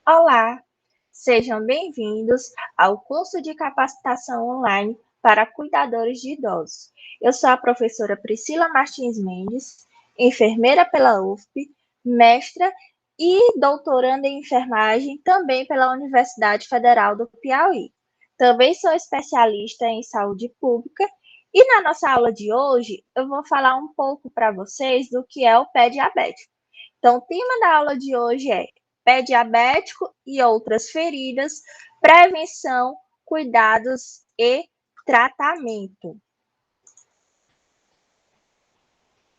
Olá, sejam bem-vindos ao curso de capacitação online para cuidadores de idosos. Eu sou a professora Priscila Martins Mendes, enfermeira pela UFP, mestra e doutoranda em enfermagem também pela Universidade Federal do Piauí. Também sou especialista em saúde pública e na nossa aula de hoje eu vou falar um pouco para vocês do que é o pé diabético. Então, o tema da aula de hoje é pé diabético e outras feridas, prevenção, cuidados e tratamento.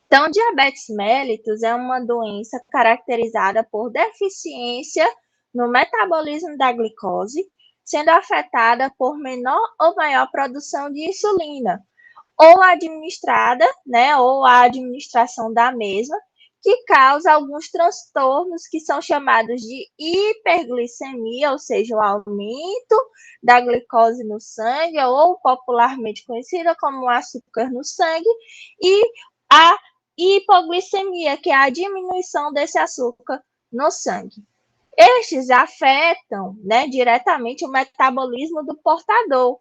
Então, diabetes mellitus é uma doença caracterizada por deficiência no metabolismo da glicose, sendo afetada por menor ou maior produção de insulina, ou administrada, né, ou a administração da mesma, que causa alguns transtornos que são chamados de hiperglicemia, ou seja, o aumento da glicose no sangue, ou popularmente conhecida como açúcar no sangue, e a hipoglicemia, que é a diminuição desse açúcar no sangue. Estes afetam, né, diretamente o metabolismo do portador,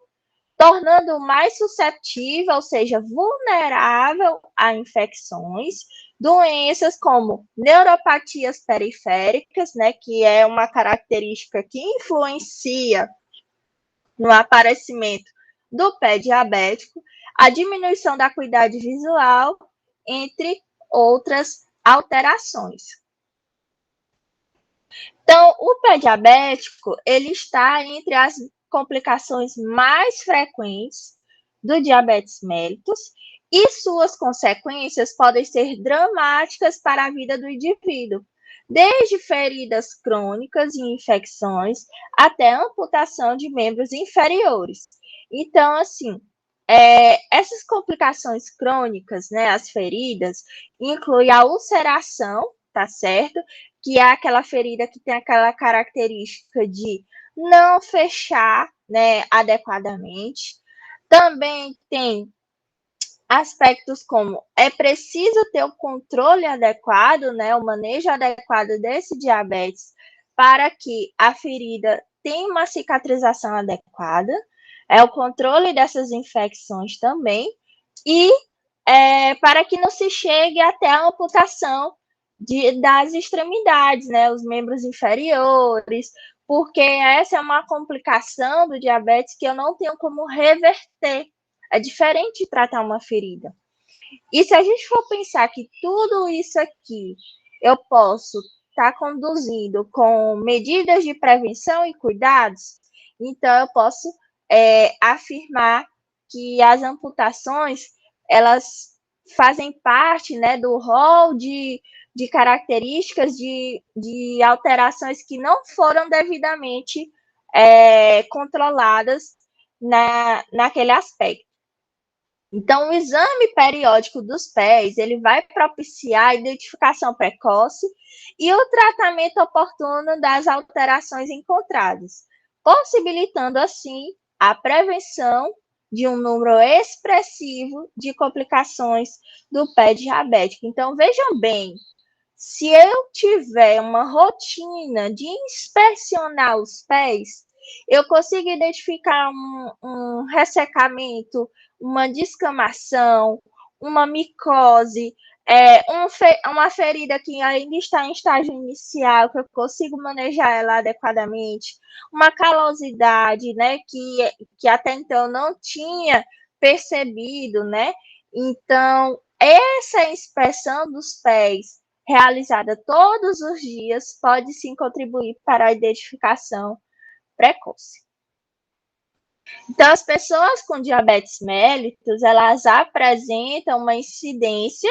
tornando mais suscetível, ou seja, vulnerável a infecções, doenças como neuropatias periféricas, né, que é uma característica que influencia no aparecimento do pé diabético, a diminuição da acuidade visual, entre outras alterações. Então, o pé diabético, ele está entre as complicações mais frequentes do diabetes mellitus e suas consequências podem ser dramáticas para a vida do indivíduo, desde feridas crônicas e infecções até amputação de membros inferiores. Então, assim, essas complicações crônicas, né, as feridas, incluem a ulceração, tá certo? Que é aquela ferida que tem aquela característica de não fechar, né, adequadamente. Também tem aspectos como é preciso ter o controle adequado, né, o manejo adequado desse diabetes para que a ferida tenha uma cicatrização adequada, é o controle dessas infecções também, e para que não se chegue até a amputação das extremidades, né, os membros inferiores, porque essa é uma complicação do diabetes que eu não tenho como reverter. É diferente de tratar uma ferida. E se a gente for pensar que tudo isso aqui eu posso estar conduzindo com medidas de prevenção e cuidados, então eu posso afirmar que as amputações elas fazem parte, né, do rol de características de alterações que não foram devidamente controladas naquele aspecto. Então, o exame periódico dos pés, ele vai propiciar a identificação precoce e o tratamento oportuno das alterações encontradas, possibilitando, assim, a prevenção de um número expressivo de complicações do pé diabético. Então, vejam bem, se eu tiver uma rotina de inspecionar os pés, eu consigo identificar um ressecamento, uma descamação, uma micose, uma ferida que ainda está em estágio inicial, que eu consigo manejar ela adequadamente, uma calosidade, né, que até então não tinha percebido, né? Então, essa inspeção dos pés realizada todos os dias pode sim contribuir para a identificação precoce. Então, as pessoas com diabetes mellitus, elas apresentam uma incidência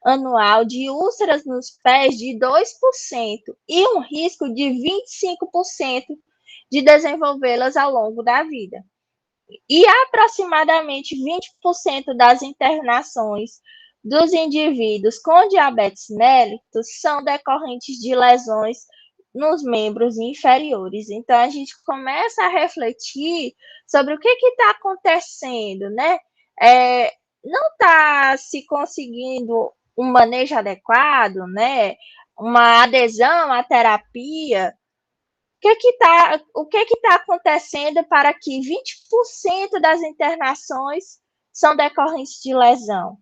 anual de úlceras nos pés de 2% e um risco de 25% de desenvolvê-las ao longo da vida. E aproximadamente 20% das internações dos indivíduos com diabetes mellitus são decorrentes de lesões nos membros inferiores. Então, a gente começa a refletir sobre o que está acontecendo, né? Não está se conseguindo um manejo adequado, né? Uma adesão à terapia o que está acontecendo para que 20% das internações são decorrentes de lesão?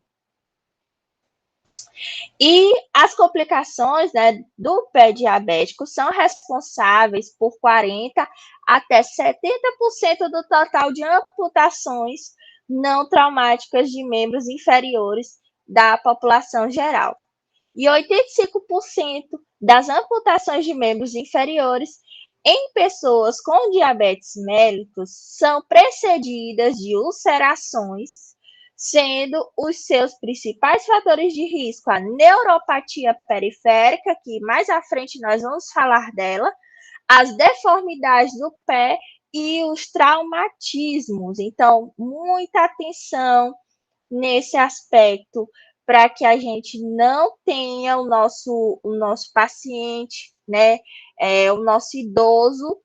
E as complicações, né, do pé diabético são responsáveis por 40 até 70% do total de amputações não traumáticas de membros inferiores da população geral. E 85% das amputações de membros inferiores em pessoas com diabetes mellitus são precedidas de ulcerações, sendo os seus principais fatores de risco a neuropatia periférica, que mais à frente nós vamos falar dela, as deformidades do pé e os traumatismos. Então, muita atenção nesse aspecto para que a gente não tenha o nosso paciente, né, o nosso idoso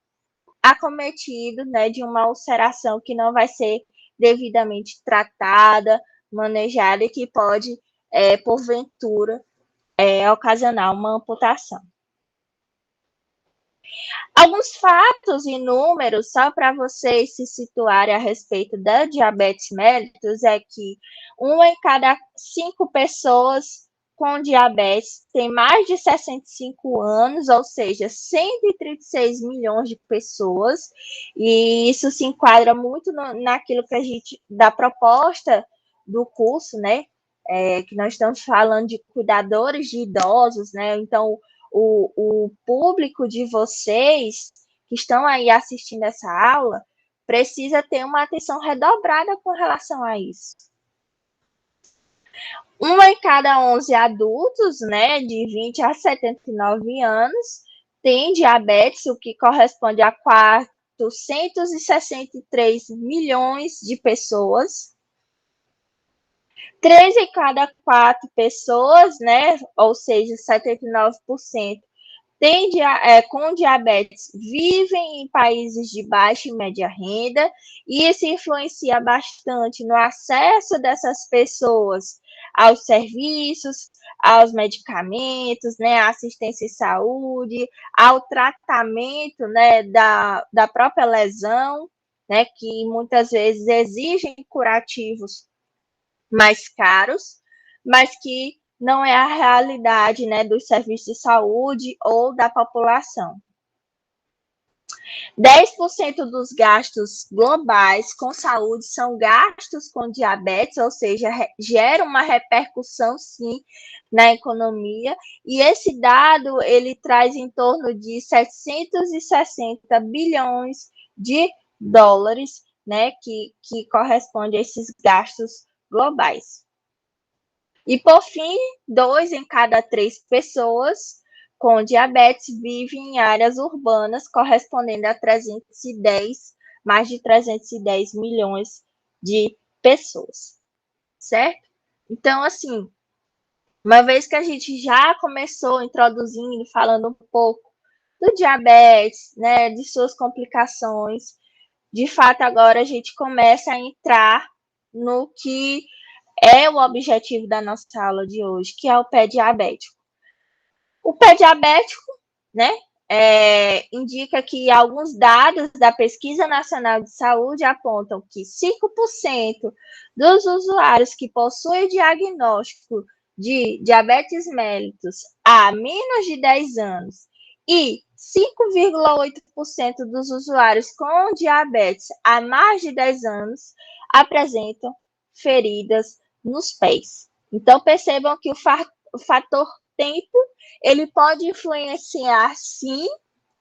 acometido, né, de uma ulceração que não vai ser devidamente tratada, manejada e que pode, porventura, ocasionar uma amputação. Alguns fatos e números, só para vocês se situarem a respeito da diabetes mellitus, é que 1 em cada 5 pessoas com diabetes tem mais de 65 anos, ou seja, 136 milhões de pessoas, e isso se enquadra muito naquilo que a gente, da proposta do curso, né, que nós estamos falando de cuidadores de idosos, né, então o público de vocês que estão aí assistindo essa aula precisa ter uma atenção redobrada com relação a isso. 1 em cada 11 adultos, né, de 20 a 79 anos, tem diabetes, o que corresponde a 463 milhões de pessoas. 3 em cada 4 pessoas, né, ou seja, 79%, com diabetes vivem em países de baixa e média renda, e isso influencia bastante no acesso dessas pessoas aos serviços, aos medicamentos, né, à assistência em saúde, ao tratamento, né, da própria lesão, né, que muitas vezes exigem curativos mais caros, mas que não é a realidade, né, dos serviços de saúde ou da população. 10% dos gastos globais com saúde são gastos com diabetes, ou seja, gera uma repercussão, sim, na economia, e esse dado, ele traz em torno de 760 bilhões de dólares, né, que corresponde a esses gastos globais. E, por fim, 2 em cada 3 pessoas com diabetes vivem em áreas urbanas, correspondendo a mais de 310 milhões de pessoas, certo? Então, assim, uma vez que a gente já começou introduzindo, falando um pouco do diabetes, né, de suas complicações, de fato, agora a gente começa a entrar no que é o objetivo da nossa aula de hoje, que é o pé diabético. O pé diabético, né, indica que alguns dados da Pesquisa Nacional de Saúde apontam que 5% dos usuários que possuem diagnóstico de diabetes mellitus há menos de 10 anos e 5,8% dos usuários com diabetes há mais de 10 anos apresentam feridas nos pés. Então, percebam que o fator tempo ele pode influenciar, sim,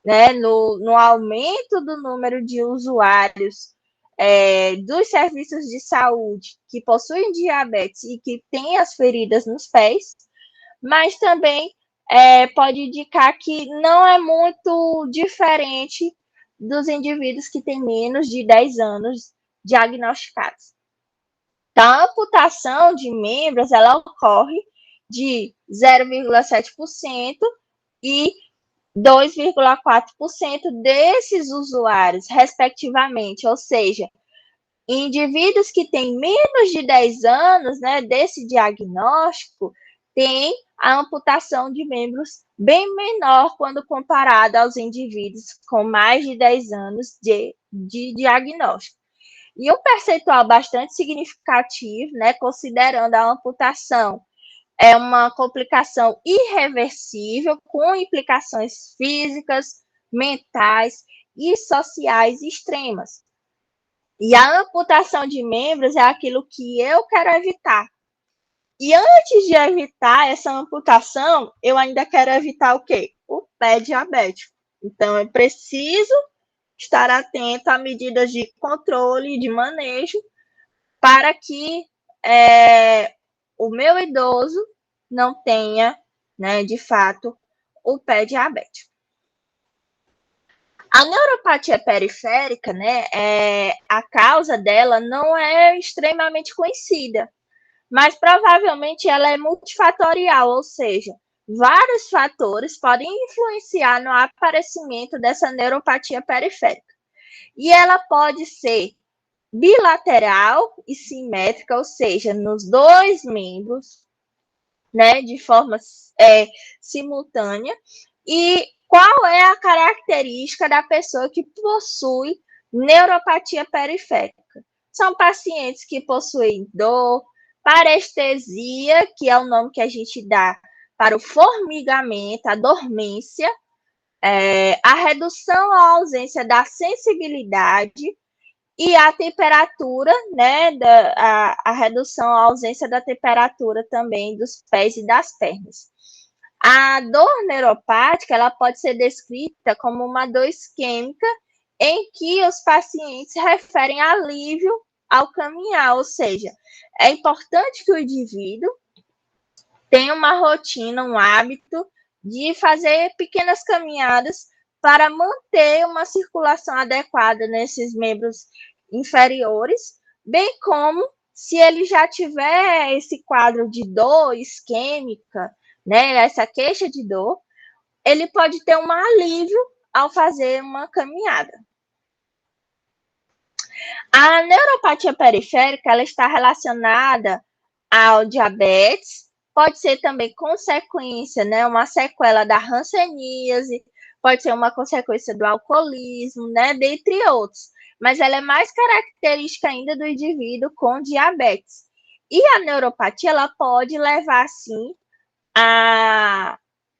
né, no aumento do número de usuários dos serviços de saúde que possuem diabetes e que têm as feridas nos pés, mas também pode indicar que não é muito diferente dos indivíduos que têm menos de 10 anos diagnosticados. Então, a amputação de membros, ela ocorre de 0,7% e 2,4% desses usuários, respectivamente, ou seja, indivíduos que têm menos de 10 anos, né, desse diagnóstico, têm a amputação de membros bem menor quando comparado aos indivíduos com mais de 10 anos de diagnóstico. E um percentual bastante significativo, né, considerando a amputação é uma complicação irreversível, com implicações físicas, mentais e sociais extremas. E a amputação de membros é aquilo que eu quero evitar. E antes de evitar essa amputação, eu ainda quero evitar o quê? O pé diabético. Então, eu preciso estar atento a medidas de controle, de manejo, para que o meu idoso não tenha, né, de fato, o pé diabético. A neuropatia periférica, né, a causa dela não é extremamente conhecida, mas provavelmente ela é multifatorial, ou seja, vários fatores podem influenciar no aparecimento dessa neuropatia periférica. E ela pode ser bilateral e simétrica, ou seja, nos dois membros, né, de forma simultânea. E qual é a característica da pessoa que possui neuropatia periférica? São pacientes que possuem dor, parestesia, que é o nome que a gente dá para o formigamento, a dormência, a redução ou ausência da sensibilidade e a temperatura, né, a redução ou ausência da temperatura também dos pés e das pernas. A dor neuropática, ela pode ser descrita como uma dor isquêmica em que os pacientes referem alívio ao caminhar, ou seja, é importante que o indivíduo tenha uma rotina, um hábito de fazer pequenas caminhadas para manter uma circulação adequada nesses membros inferiores, bem como se ele já tiver esse quadro de dor isquêmica, né, essa queixa de dor, ele pode ter um alívio ao fazer uma caminhada. A neuropatia periférica, ela está relacionada ao diabetes, pode ser também consequência, né, uma sequela da hanseníase, pode ser uma consequência do alcoolismo, né, dentre outros. Mas ela é mais característica ainda do indivíduo com diabetes. E a neuropatia, ela pode levar, sim,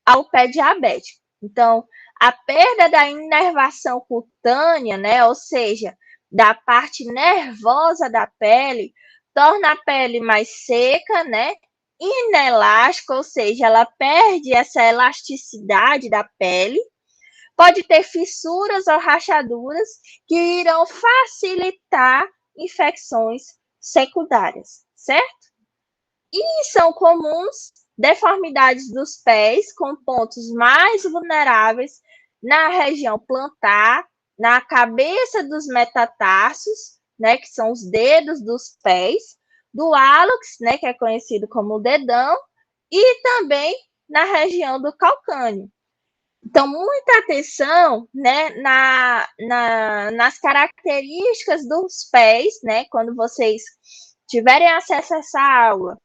ao pé diabético. Então, a perda da inervação cutânea, né, ou seja, da parte nervosa da pele, torna a pele mais seca, né, inelástica, ou seja, ela perde essa elasticidade da pele, pode ter fissuras ou rachaduras que irão facilitar infecções secundárias, certo? E são comuns deformidades dos pés com pontos mais vulneráveis na região plantar, na cabeça dos metatarsos, né, que são os dedos dos pés, do hálux, né, que é conhecido como dedão, e também na região do calcâneo. Então, muita atenção, né, nas características dos pés, né, quando vocês tiverem acesso a essa aula,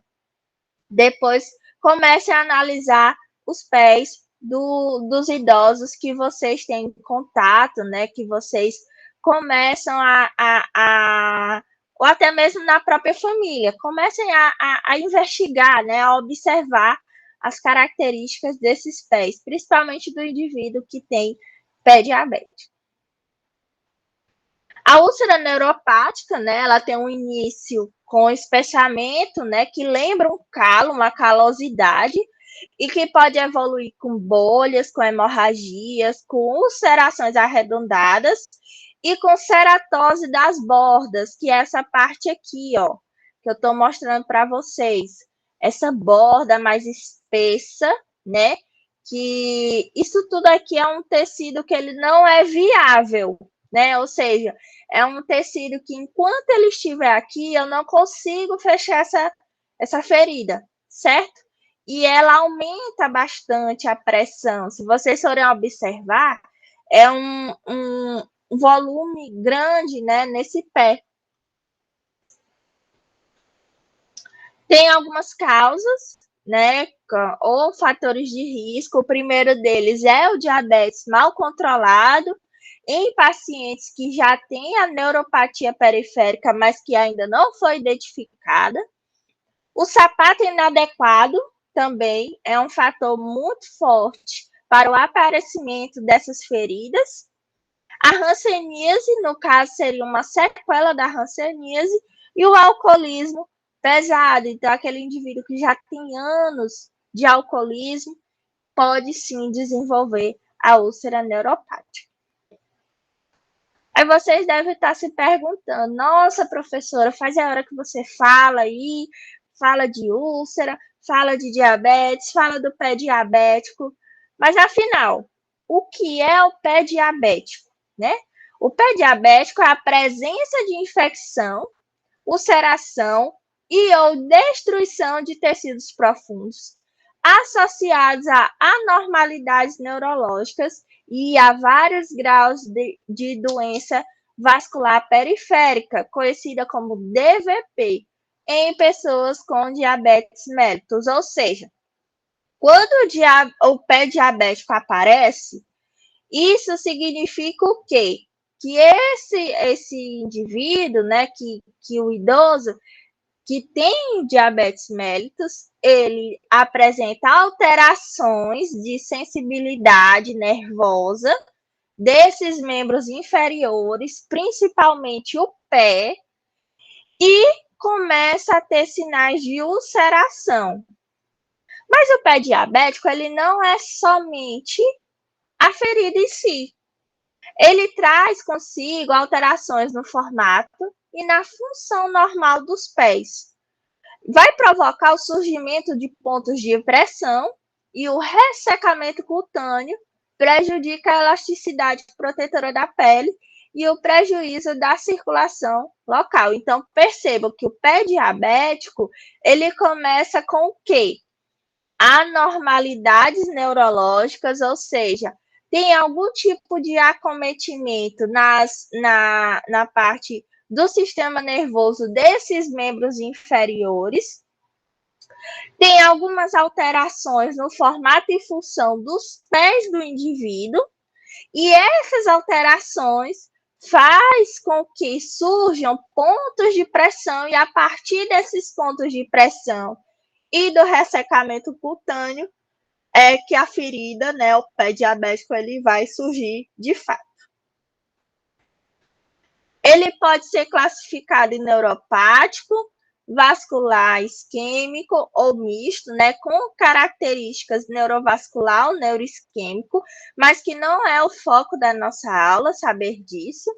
depois comece a analisar os pés dos idosos que vocês têm contato, né, que vocês começam ou até mesmo na própria família, comecem a investigar, né, a observar as características desses pés, principalmente do indivíduo que tem pé diabético. A úlcera neuropática, né, ela tem um início com espessamento, né, que lembra um calo, uma calosidade, e que pode evoluir com bolhas, com hemorragias, com ulcerações arredondadas e com ceratose das bordas, que é essa parte aqui, ó, que eu estou mostrando para vocês. Essa borda mais espessa, né, que isso tudo aqui é um tecido que ele não é viável, né, ou seja, é um tecido que enquanto ele estiver aqui, eu não consigo fechar essa ferida, certo? E ela aumenta bastante a pressão. Se vocês forem observar, é um volume grande, né, nesse pé. Tem algumas causas, né, ou fatores de risco. O primeiro deles é o diabetes mal controlado, em pacientes que já têm a neuropatia periférica, mas que ainda não foi identificada. O sapato inadequado também é um fator muito forte para o aparecimento dessas feridas. A hanseníase, no caso, seria uma sequela da hanseníase, e o alcoolismo pesado. Então, aquele indivíduo que já tem anos de alcoolismo pode sim desenvolver a úlcera neuropática. Aí vocês devem estar se perguntando: nossa, professora, faz a hora que você fala aí, fala de úlcera, fala de diabetes, fala do pé diabético, mas afinal, o que é o pé diabético, né? O pé diabético é a presença de infecção, ulceração e ou destruição de tecidos profundos associados a anormalidades neurológicas e a vários graus de doença vascular periférica, conhecida como DVP, em pessoas com diabetes mellitus. Ou seja, quando o pé diabético aparece, isso significa o quê? Que esse indivíduo, né, que o idoso que tem diabetes mellitus, ele apresenta alterações de sensibilidade nervosa desses membros inferiores, principalmente o pé, e começa a ter sinais de ulceração. Mas o pé diabético, ele não é somente a ferida em si. Ele traz consigo alterações no formato e na função normal dos pés. Vai provocar o surgimento de pontos de pressão e o ressecamento cutâneo prejudica a elasticidade protetora da pele e o prejuízo da circulação local. Então, percebam que o pé diabético, ele começa com o quê? Anormalidades neurológicas, ou seja, tem algum tipo de acometimento na parte do sistema nervoso desses membros inferiores, tem algumas alterações no formato e função dos pés do indivíduo, e essas alterações faz com que surjam pontos de pressão, e a partir desses pontos de pressão e do ressecamento cutâneo é que a ferida, né, o pé diabético, ele vai surgir de fato. Ele pode ser classificado em neuropático, vascular isquêmico ou misto, né, com características neurovascular ou neuroisquêmico, mas que não é o foco da nossa aula, saber disso.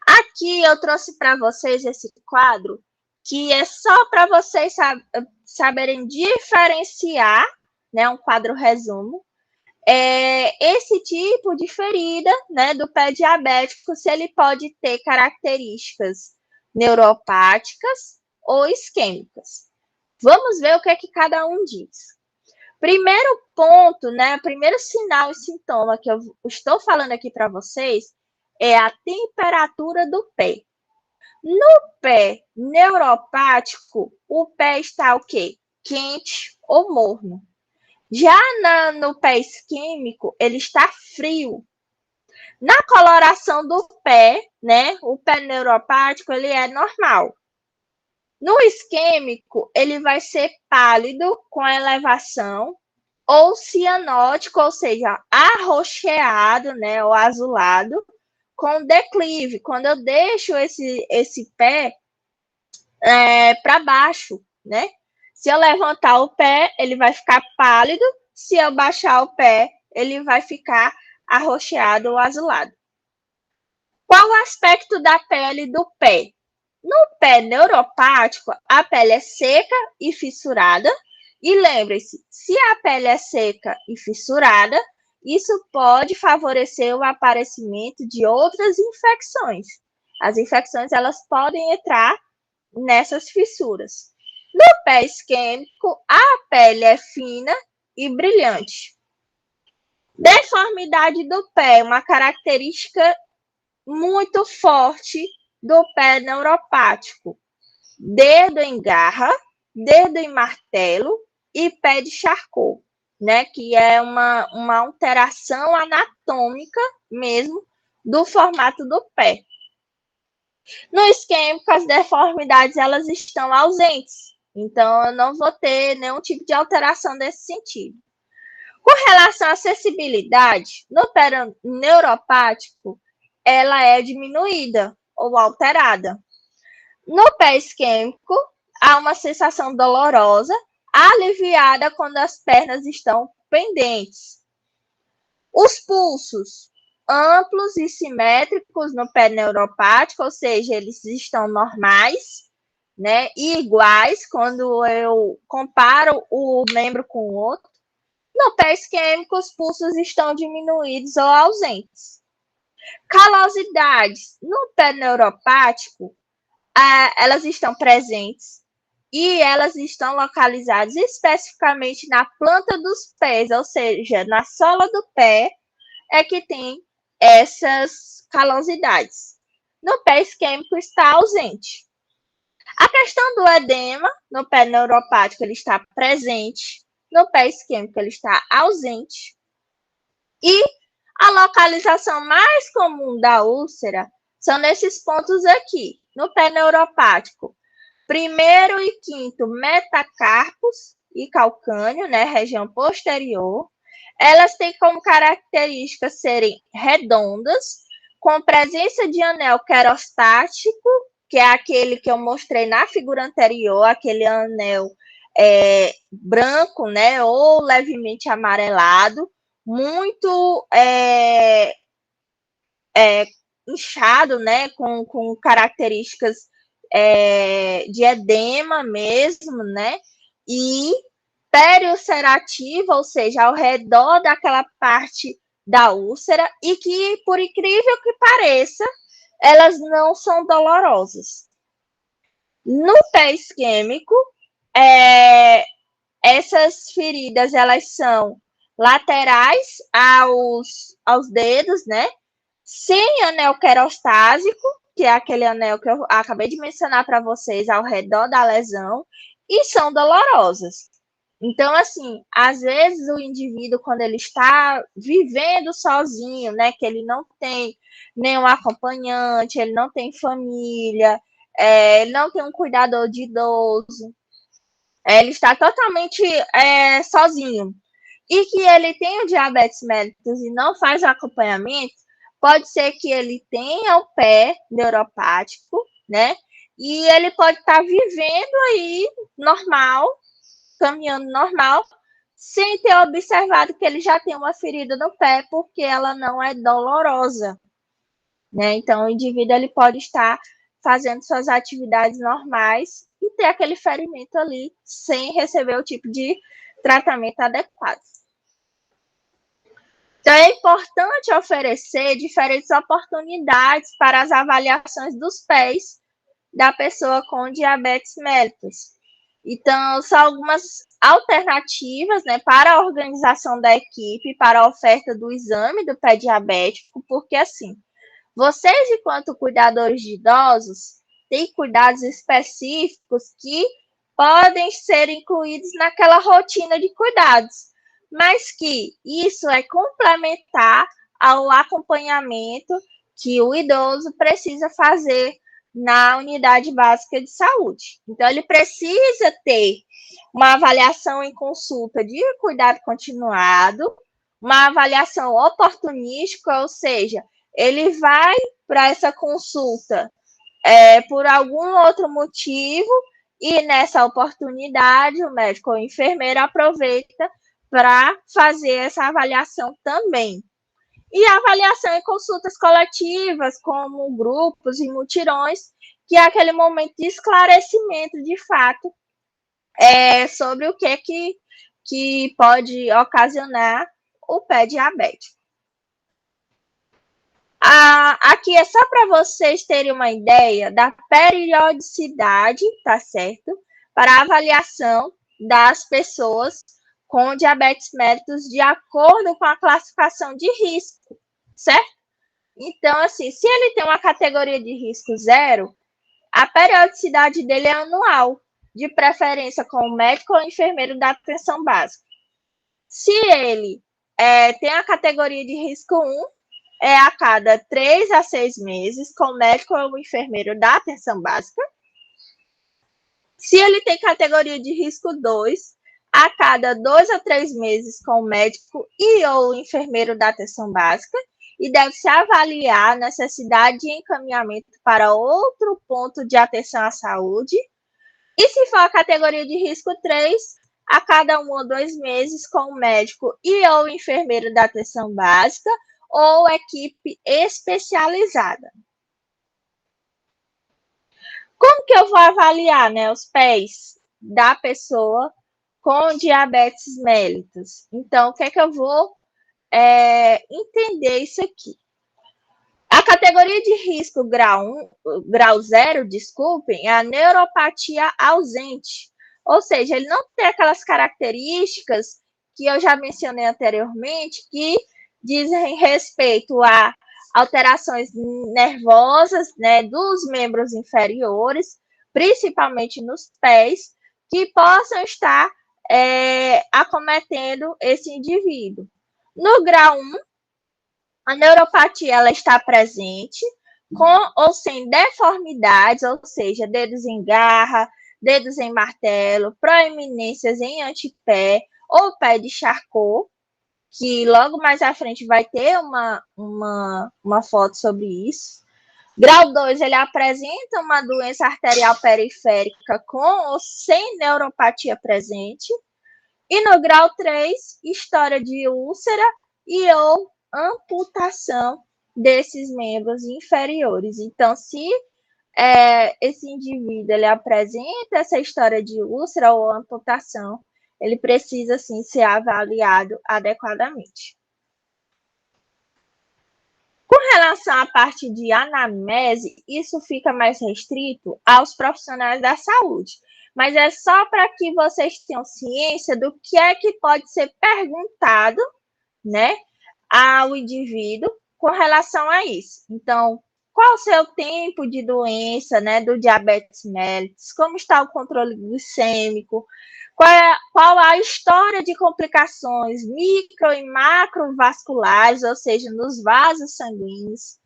Aqui eu trouxe para vocês esse quadro, que é só para vocês saberem diferenciar, né, um quadro resumo, esse tipo de ferida, né, do pé diabético, se ele pode ter características neuropáticas ou isquêmicas. Vamos ver o que é que cada um diz. Primeiro ponto, né, primeiro sinal e sintoma que eu estou falando aqui para vocês é a temperatura do pé. No pé neuropático, o pé está o quê? Quente ou morno. Já no pé isquêmico, ele está frio. Na coloração do pé, né, o pé neuropático, ele é normal. No isquêmico, ele vai ser pálido com elevação, ou cianótico, ou seja, arroxeado, né, ou azulado, com declive, quando eu deixo esse pé para baixo, né? Se eu levantar o pé, ele vai ficar pálido. Se eu baixar o pé, ele vai ficar arroxeado ou azulado. Qual o aspecto da pele do pé? No pé neuropático, a pele é seca e fissurada. E lembre-se, se a pele é seca e fissurada, isso pode favorecer o aparecimento de outras infecções. As infecções, elas podem entrar nessas fissuras. No pé isquêmico, a pele é fina e brilhante. Deformidade do pé, uma característica muito forte do pé neuropático. Dedo em garra, dedo em martelo, e pé de Charcot, né? Que é uma alteração anatômica mesmo do formato do pé. No isquêmico, as deformidades elas estão ausentes, então eu não vou ter nenhum tipo de alteração nesse sentido. Com relação à acessibilidade, no pé neuropático, ela é diminuída ou alterada. No pé isquêmico, há uma sensação dolorosa, aliviada quando as pernas estão pendentes. Os pulsos amplos e simétricos no pé neuropático, ou seja, eles estão normais, né, e iguais quando eu comparo o membro com o outro. No pé isquêmico, os pulsos estão diminuídos ou ausentes. Calosidades no pé neuropático, elas estão presentes e elas estão localizadas especificamente na planta dos pés, ou seja, na sola do pé é que tem essas calosidades. No pé isquêmico está ausente. A questão do edema no pé neuropático ele está presente, no pé isquêmico ele está ausente. E a localização mais comum da úlcera são nesses pontos aqui, no pé neuropático. Primeiro e quinto metacarpos e calcâneo, né, região posterior. Elas têm como característica serem redondas, com presença de anel querostático, que é aquele que eu mostrei na figura anterior, aquele anel branco, né, ou levemente amarelado, muito inchado, né, com características de edema mesmo, né, e periulcerativa, ou seja, ao redor daquela parte da úlcera, e que, por incrível que pareça, elas não são dolorosas. No pé isquêmico, essas feridas, elas são laterais aos dedos, né? Sem anel querostásico, que é aquele anel que eu acabei de mencionar para vocês ao redor da lesão, e são dolorosas. Então, assim, às vezes o indivíduo, quando ele está vivendo sozinho, né, que ele não tem nenhum acompanhante, ele não tem família, ele não tem um cuidador de idoso, ele está totalmente sozinho, e que ele tem o diabetes mellitus e não faz o acompanhamento, pode ser que ele tenha o pé neuropático, né, e ele pode estar vivendo aí normal, caminhando normal, sem ter observado que ele já tem uma ferida no pé, porque ela não é dolorosa, né? Então, o indivíduo ele pode estar fazendo suas atividades normais e ter aquele ferimento ali sem receber o tipo de tratamento adequado. Então, é importante oferecer diferentes oportunidades para as avaliações dos pés da pessoa com diabetes mellitus. Então, são algumas alternativas, né, para a organização da equipe, para a oferta do exame do pé diabético, porque, assim, vocês, enquanto cuidadores de idosos, têm cuidados específicos que podem ser incluídos naquela rotina de cuidados, mas que isso é complementar ao acompanhamento que o idoso precisa fazer na unidade básica de saúde. Então, ele precisa ter uma avaliação em consulta de cuidado continuado, uma avaliação oportunística, ou seja, ele vai para essa consulta por algum outro motivo e nessa oportunidade o médico ou o enfermeiro aproveita para fazer essa avaliação também. E a avaliação em consultas coletivas, como grupos e mutirões, que é aquele momento de esclarecimento de fato sobre o que pode ocasionar o pé diabético. Aqui é só para vocês terem uma ideia da periodicidade, tá certo? Para a avaliação das pessoas com diabetes mellitus de acordo com a classificação de risco, certo? Então, assim, se ele tem uma categoria de risco 0, a periodicidade dele é anual. de preferência com o médico ou enfermeiro da atenção básica. Se ele tem a categoria de risco 1, é a cada 3 a 6 meses com o médico ou o enfermeiro da atenção básica. Se ele tem categoria de risco 2, a cada 2 a 3 meses com o médico e ou o enfermeiro da atenção básica, e deve-se avaliar a necessidade de encaminhamento para outro ponto de atenção à saúde. E se for a categoria de risco 3, a cada 1 ou 2 meses com o médico e ou enfermeiro da atenção básica ou equipe especializada. Como que eu vou avaliar, né, os pés da pessoa com diabetes mellitus? Então, o que é que eu vou entender isso aqui? A categoria de risco grau 0, desculpem, é a neuropatia ausente. Ou seja, ele não tem aquelas características que eu já mencionei anteriormente, que dizem respeito a alterações nervosas, né, dos membros inferiores, principalmente nos pés, que possam estar acometendo esse indivíduo. No grau 1, a neuropatia ela está presente com ou sem deformidades, ou seja, dedos em garra, dedos em martelo, proeminências em antepé ou pé de Charcot, que logo mais à frente vai ter uma foto sobre isso. Grau 2, ele apresenta uma doença arterial periférica com ou sem neuropatia presente. E no grau 3, história de úlcera e ou amputação desses membros inferiores. Então, se esse indivíduo ele apresenta essa história de úlcera ou amputação, ele precisa, sim, ser avaliado adequadamente. Com relação à parte de anamnese, isso fica mais restrito aos profissionais da saúde, mas é só para que vocês tenham ciência do que é que pode ser perguntado, né, ao indivíduo com relação a isso. Então, qual o seu tempo de doença, né, do diabetes mellitus? Como está o controle glicêmico? Qual a história de complicações micro e macrovasculares, ou seja, nos vasos sanguíneos?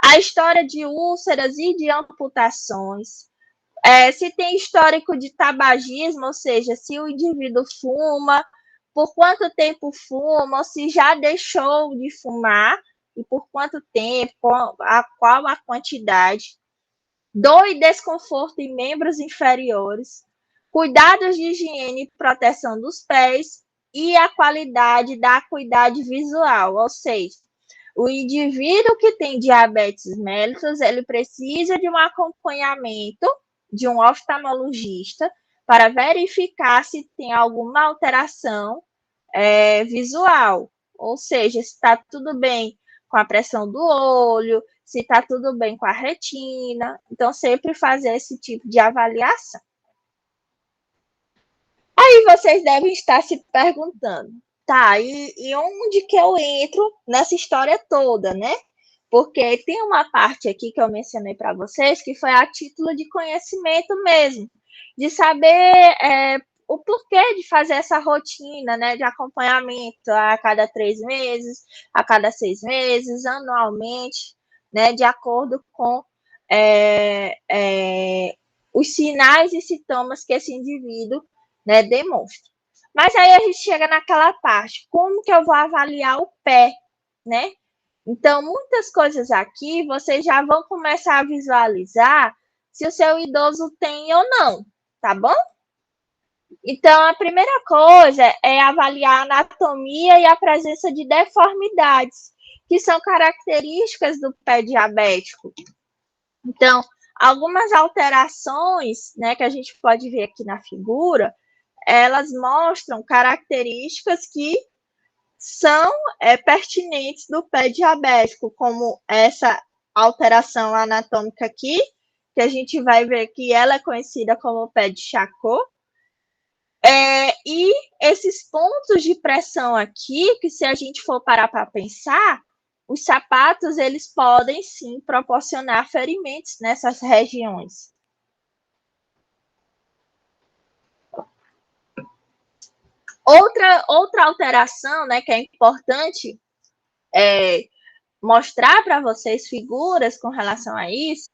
A história de úlceras e de amputações. Se tem histórico de tabagismo, ou seja, se o indivíduo fuma, por quanto tempo fuma, ou se já deixou de fumar, e por quanto tempo, qual a quantidade. Dor e desconforto em membros inferiores, cuidados de higiene e proteção dos pés e a qualidade da acuidade visual, ou seja, o indivíduo que tem diabetes mellitus, ele precisa de um acompanhamento de um oftalmologista para verificar se tem alguma alteração visual, ou seja, se está tudo bem com a pressão do olho, se está tudo bem com a retina. Então, sempre fazer esse tipo de avaliação. Aí vocês devem estar se perguntando, tá, e onde que eu entro nessa história toda, né? Porque tem uma parte aqui que eu mencionei para vocês que foi a título de conhecimento mesmo, de saber o porquê de fazer essa rotina, né, de acompanhamento a cada 3 meses, a cada 6 meses, anualmente, né, de acordo com os sinais e sintomas que esse indivíduo, né, demonstra. Mas aí a gente chega naquela parte, como que eu vou avaliar o pé, né? Então, muitas coisas aqui vocês já vão começar a visualizar se o seu idoso tem ou não, tá bom? Então, a primeira coisa é avaliar a anatomia e a presença de deformidades, que são características do pé diabético. Então, algumas alterações, né, que a gente pode ver aqui na figura, elas mostram características que são pertinentes do pé diabético, como essa alteração anatômica aqui, que a gente vai ver que ela é conhecida como pé de Charcot, e esses pontos de pressão aqui, que se a gente for parar para pensar, os sapatos, eles podem sim proporcionar ferimentos nessas regiões. Outra alteração, né, que é importante mostrar para vocês figuras com relação a isso,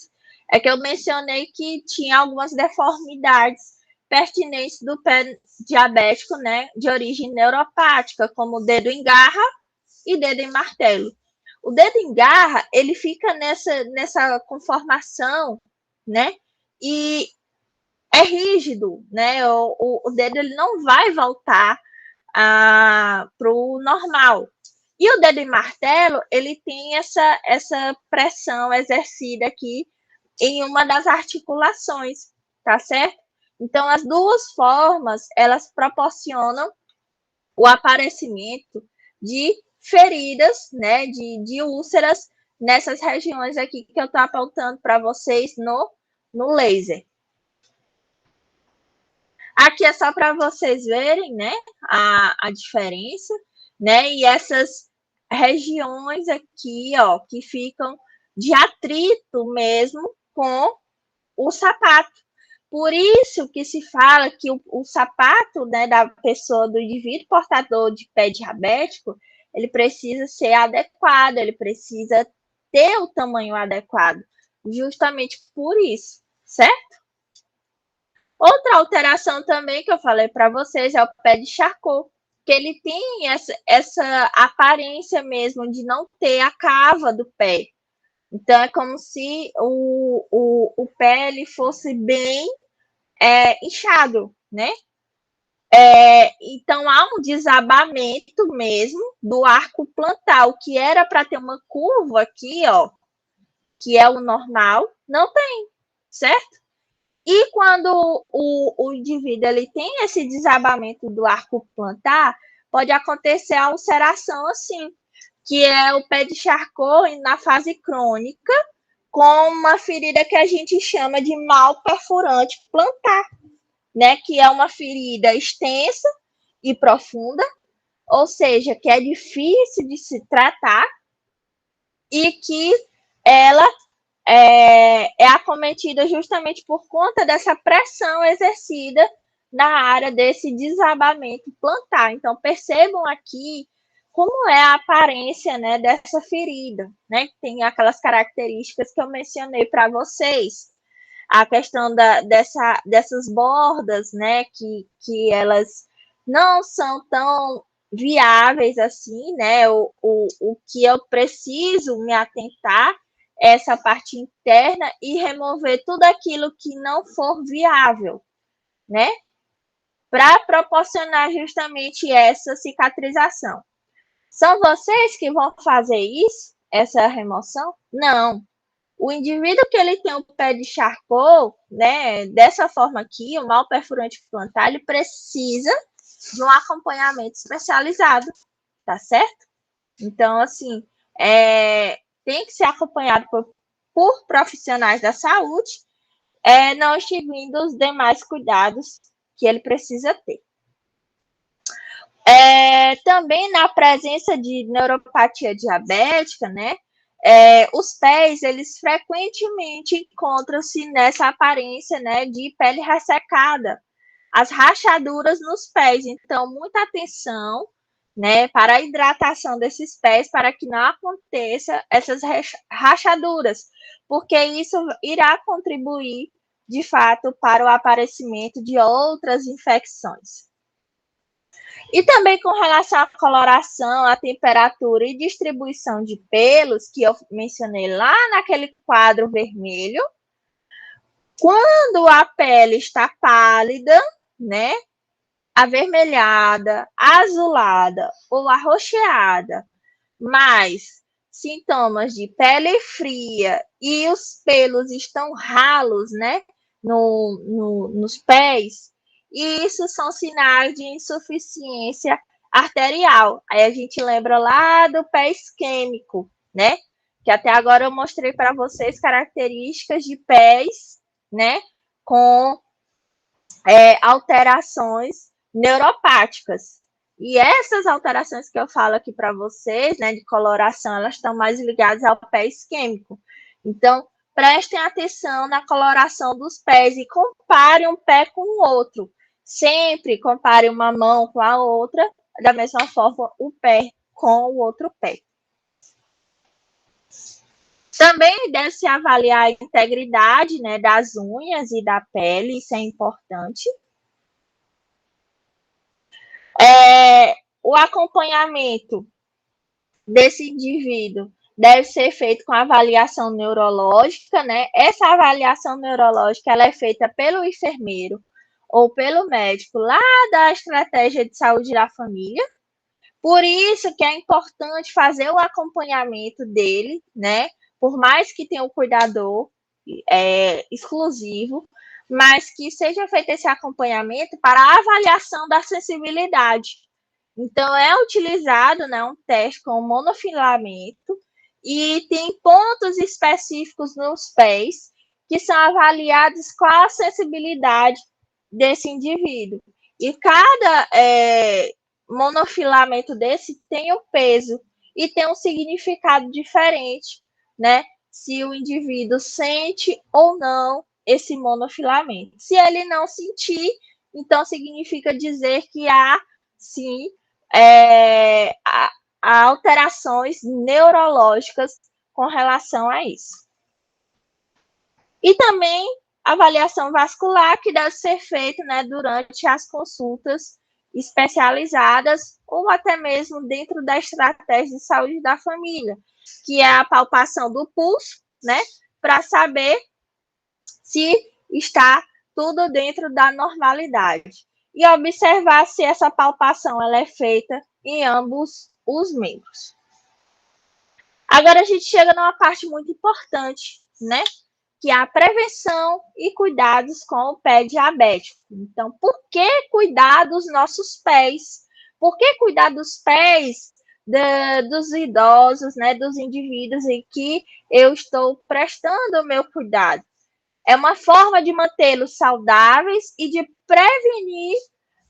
é que eu mencionei que tinha algumas deformidades pertinentes do pé diabético, né, de origem neuropática, como o dedo em garra e dedo em martelo. O dedo em garra, ele fica nessa conformação, né, e é rígido, né, o dedo ele não vai voltar para o normal. E o dedo em martelo, ele tem essa pressão exercida aqui em uma das articulações, tá certo? Então, as duas formas, elas proporcionam o aparecimento de feridas, né, de úlceras nessas regiões aqui que eu estou apontando para vocês no laser. Aqui é só para vocês verem, né, a diferença, né, e essas regiões aqui, ó, que ficam de atrito mesmo com o sapato. Por isso que se fala que o sapato, né, da pessoa, do indivíduo portador de pé diabético, ele precisa ser adequado, ele precisa ter o tamanho adequado, justamente por isso, certo? Outra alteração também que eu falei para vocês é o pé de Charcot, que ele tem essa aparência mesmo de não ter a cava do pé. Então, é como se o pé ele fosse bem inchado, né? Então, há um desabamento mesmo do arco plantar. O que era para ter uma curva aqui, ó, que é o normal, não tem, certo? E quando o indivíduo ele tem esse desabamento do arco plantar, pode acontecer a ulceração assim, que é o pé de Charcot na fase crônica, com uma ferida que a gente chama de mal perfurante plantar, né? Que é uma ferida extensa e profunda, ou seja, que é difícil de se tratar e que ela é acometida justamente por conta dessa pressão exercida na área desse desabamento plantar. Então, percebam aqui como é a aparência, né, dessa ferida, né? Tem aquelas características que eu mencionei para vocês. A questão dessas bordas, né, que elas não são tão viáveis assim, né? O que eu preciso me atentar é essa parte interna e remover tudo aquilo que não for viável, né? Para proporcionar justamente essa cicatrização. São vocês que vão fazer isso, essa remoção? Não. O indivíduo que ele tem o pé de Charcot, né, dessa forma aqui, o mal perfurante plantar, ele precisa de um acompanhamento especializado, tá certo? Então, assim, tem que ser acompanhado por profissionais da saúde, não extinguindo os demais cuidados que ele precisa ter. Também na presença de neuropatia diabética, né, os pés, eles frequentemente encontram-se nessa aparência, né, de pele ressecada, as rachaduras nos pés. Então, muita atenção, né, para a hidratação desses pés, para que não aconteça essas rachaduras, porque isso irá contribuir, de fato, para o aparecimento de outras infecções. E também com relação à coloração, à temperatura e distribuição de pelos, que eu mencionei lá naquele quadro vermelho, quando a pele está pálida, né, avermelhada, azulada ou arroxeada, mas sintomas de pele fria e os pelos estão ralos, né, nos pés, e isso são sinais de insuficiência arterial. Aí a gente lembra lá do pé isquêmico, né? Que até agora eu mostrei para vocês características de pés, né? Com alterações neuropáticas. E essas alterações que eu falo aqui para vocês, né, de coloração, elas estão mais ligadas ao pé isquêmico. Então, prestem atenção na coloração dos pés e compare um pé com o outro. Sempre compare uma mão com a outra, da mesma forma o pé com o outro pé. Também deve-se avaliar a integridade, né, das unhas e da pele, isso é importante. O acompanhamento desse indivíduo deve ser feito com avaliação neurológica, né? Essa avaliação neurológica ela é feita pelo enfermeiro ou pelo médico lá da estratégia de saúde da família. Por isso que é importante fazer o acompanhamento dele, né? Por mais que tenha um cuidador exclusivo, mas que seja feito esse acompanhamento para a avaliação da sensibilidade. Então, é utilizado, né, um teste com monofilamento e tem pontos específicos nos pés que são avaliados com a sensibilidade desse indivíduo. E cada monofilamento desse tem um peso e tem um significado diferente, né? Se o indivíduo sente ou não esse monofilamento. Se ele não sentir, então significa dizer que há, sim, há alterações neurológicas com relação a isso. E também avaliação vascular, que deve ser feita, né, durante as consultas especializadas ou até mesmo dentro da estratégia de saúde da família, que é a palpação do pulso, né, para saber se está tudo dentro da normalidade. E observar se essa palpação ela é feita em ambos os membros. Agora a gente chega numa parte muito importante, né? Que é a prevenção e cuidados com o pé diabético. Então, por que cuidar dos nossos pés? Por que cuidar dos pés dos idosos, né, dos indivíduos em que eu estou prestando o meu cuidado? É uma forma de mantê-los saudáveis e de prevenir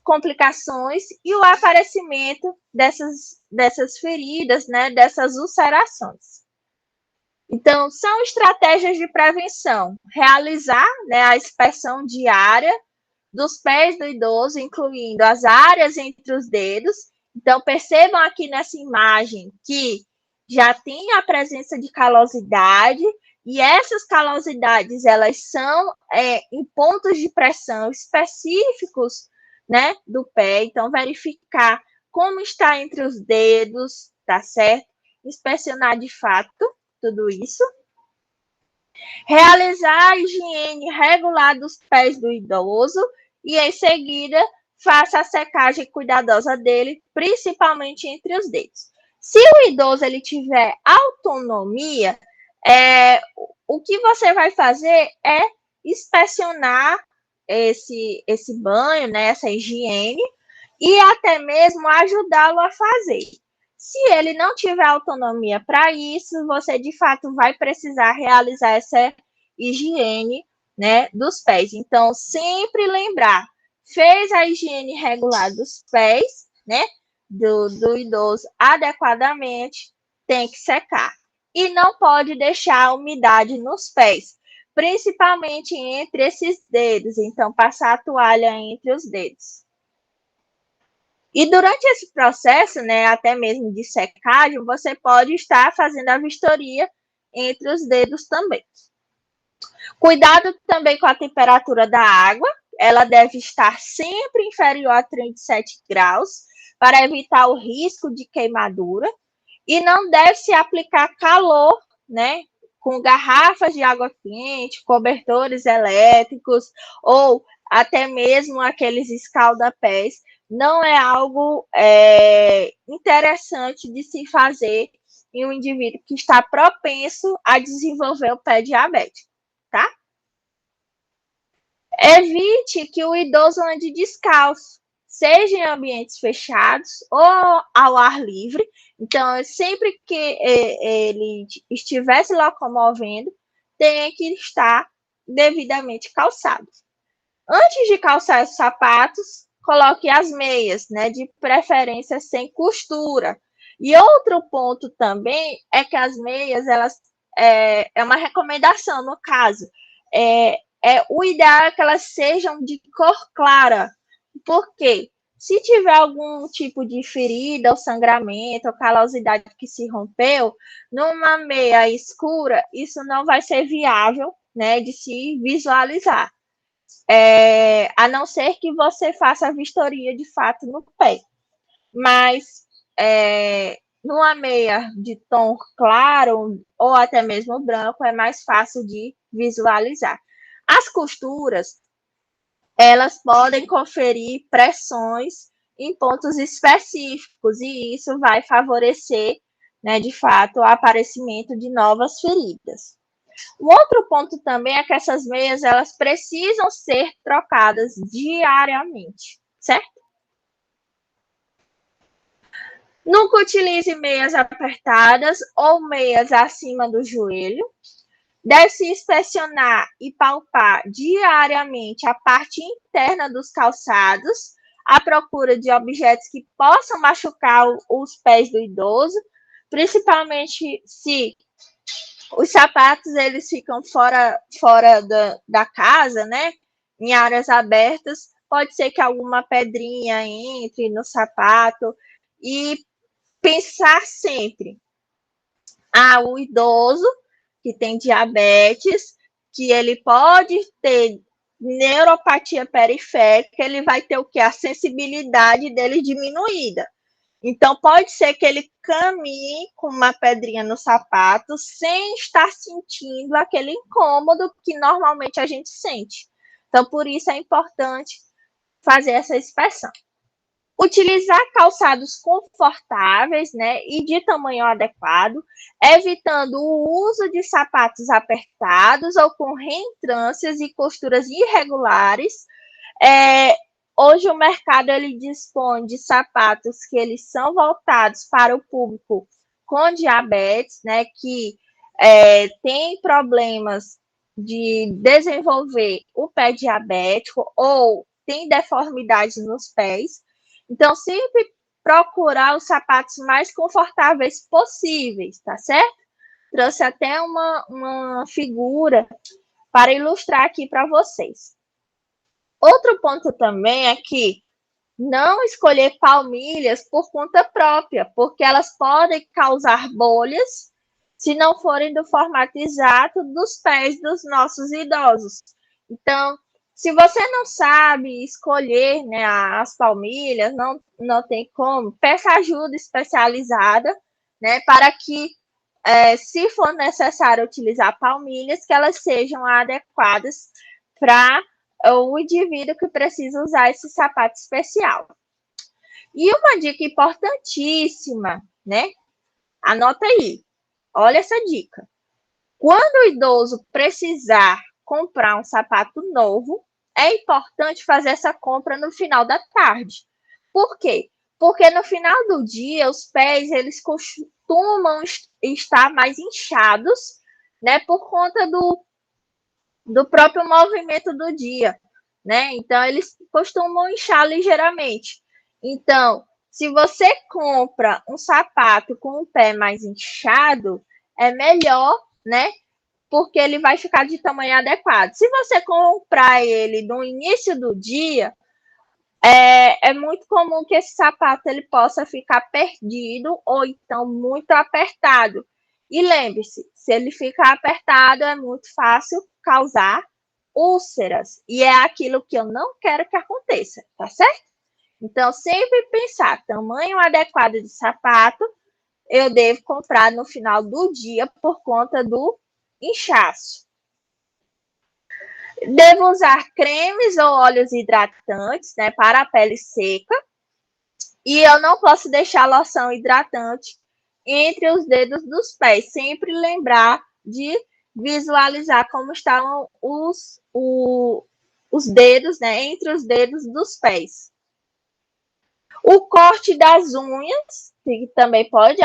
complicações e o aparecimento dessas feridas, né, dessas ulcerações. Então, são estratégias de prevenção. Realizar, né, a inspeção diária dos pés do idoso, incluindo as áreas entre os dedos. Então, percebam aqui nessa imagem que já tem a presença de calosidade, e essas calosidades, elas são em pontos de pressão específicos, né, do pé. Então, verificar como está entre os dedos, tá certo? Inspecionar de fato tudo isso. Realizar a higiene regular dos pés do idoso e, em seguida, faça a secagem cuidadosa dele, principalmente entre os dedos. Se o idoso ele tiver autonomia, o que você vai fazer é inspecionar esse banho, né, essa higiene, e até mesmo ajudá-lo a fazer. Se ele não tiver autonomia para isso, você de fato vai precisar realizar essa higiene, né, dos pés. Então, sempre lembrar, fez a higiene regular dos pés, né, do idoso adequadamente, tem que secar. E não pode deixar a umidade nos pés, principalmente entre esses dedos. Então, passar a toalha entre os dedos. E durante esse processo, né, até mesmo de secagem, você pode estar fazendo a vistoria entre os dedos também. Cuidado também com a temperatura da água, ela deve estar sempre inferior a 37 graus, para evitar o risco de queimadura, e não deve se aplicar calor, né, com garrafas de água quente, cobertores elétricos, ou até mesmo aqueles escaldapés, não é algo interessante de se fazer em um indivíduo que está propenso a desenvolver o pé diabético, tá? Evite que o idoso ande descalço, seja em ambientes fechados ou ao ar livre. Então, sempre que ele estiver se locomovendo, tem que estar devidamente calçado. Antes de calçar os sapatos, coloque as meias, né, de preferência sem costura. E outro ponto também é que as meias, elas é uma recomendação no caso, o ideal é que elas sejam de cor clara, Por quê? Se tiver algum tipo de ferida, ou sangramento, ou calosidade que se rompeu, numa meia escura, isso não vai ser viável, né, de se visualizar. A não ser que você faça a vistoria de fato no pé. Mas numa meia de tom claro ou até mesmo branco é mais fácil de visualizar. As costuras, elas podem conferir pressões em pontos específicos e isso vai favorecer, né, de fato, o aparecimento de novas feridas. Um outro ponto também é que essas meias elas precisam ser trocadas diariamente, certo? Nunca utilize meias apertadas ou meias acima do joelho. Deve-se inspecionar e palpar diariamente a parte interna dos calçados, à procura de objetos que possam machucar os pés do idoso, principalmente se os sapatos eles ficam fora da casa, né? Em áreas abertas, pode ser que alguma pedrinha entre no sapato e pensar sempre, o idoso que tem diabetes, que ele pode ter neuropatia periférica, ele vai ter o que? A sensibilidade dele diminuída. Então, pode ser que ele caminhe com uma pedrinha no sapato sem estar sentindo aquele incômodo que normalmente a gente sente. Então, por isso é importante fazer essa inspeção. Utilizar calçados confortáveis, né, e de tamanho adequado, evitando o uso de sapatos apertados ou com reentrâncias e costuras irregulares. Hoje o mercado ele dispõe de sapatos que eles são voltados para o público com diabetes, né, que tem problemas de desenvolver o pé diabético ou tem deformidade nos pés. Então, sempre procurar os sapatos mais confortáveis possíveis, tá certo? Trouxe até uma figura para ilustrar aqui para vocês. Outro ponto também é que não escolher palmilhas por conta própria, porque elas podem causar bolhas se não forem do formato exato dos pés dos nossos idosos. Então, se você não sabe escolher, né, as palmilhas, não tem como, peça ajuda especializada, né, para que, se for necessário utilizar palmilhas, que elas sejam adequadas para o indivíduo que precisa usar esse sapato especial. E uma dica importantíssima, né? Anota aí. Olha essa dica. Quando o idoso precisar comprar um sapato novo, é importante fazer essa compra no final da tarde. Por quê? Porque no final do dia, os pés eles costumam estar mais inchados, né? Por conta do próprio movimento do dia, né? Então, eles costumam inchar ligeiramente. Então, se você compra um sapato com o pé mais inchado, é melhor, né? Porque ele vai ficar de tamanho adequado. Se você comprar ele no início do dia, é muito comum que esse sapato ele possa ficar perdido ou então muito apertado. E lembre-se, se ele ficar apertado, é muito fácil causar úlceras. E é aquilo que eu não quero que aconteça, tá certo? Então, sempre pensar, tamanho adequado de sapato, eu devo comprar no final do dia por conta do inchaço. Devo usar cremes ou óleos hidratantes, né, para a pele seca. E eu não posso deixar loção hidratante entre os dedos dos pés. Sempre lembrar de visualizar como estão os dedos, né, entre os dedos dos pés. O corte das unhas, que também pode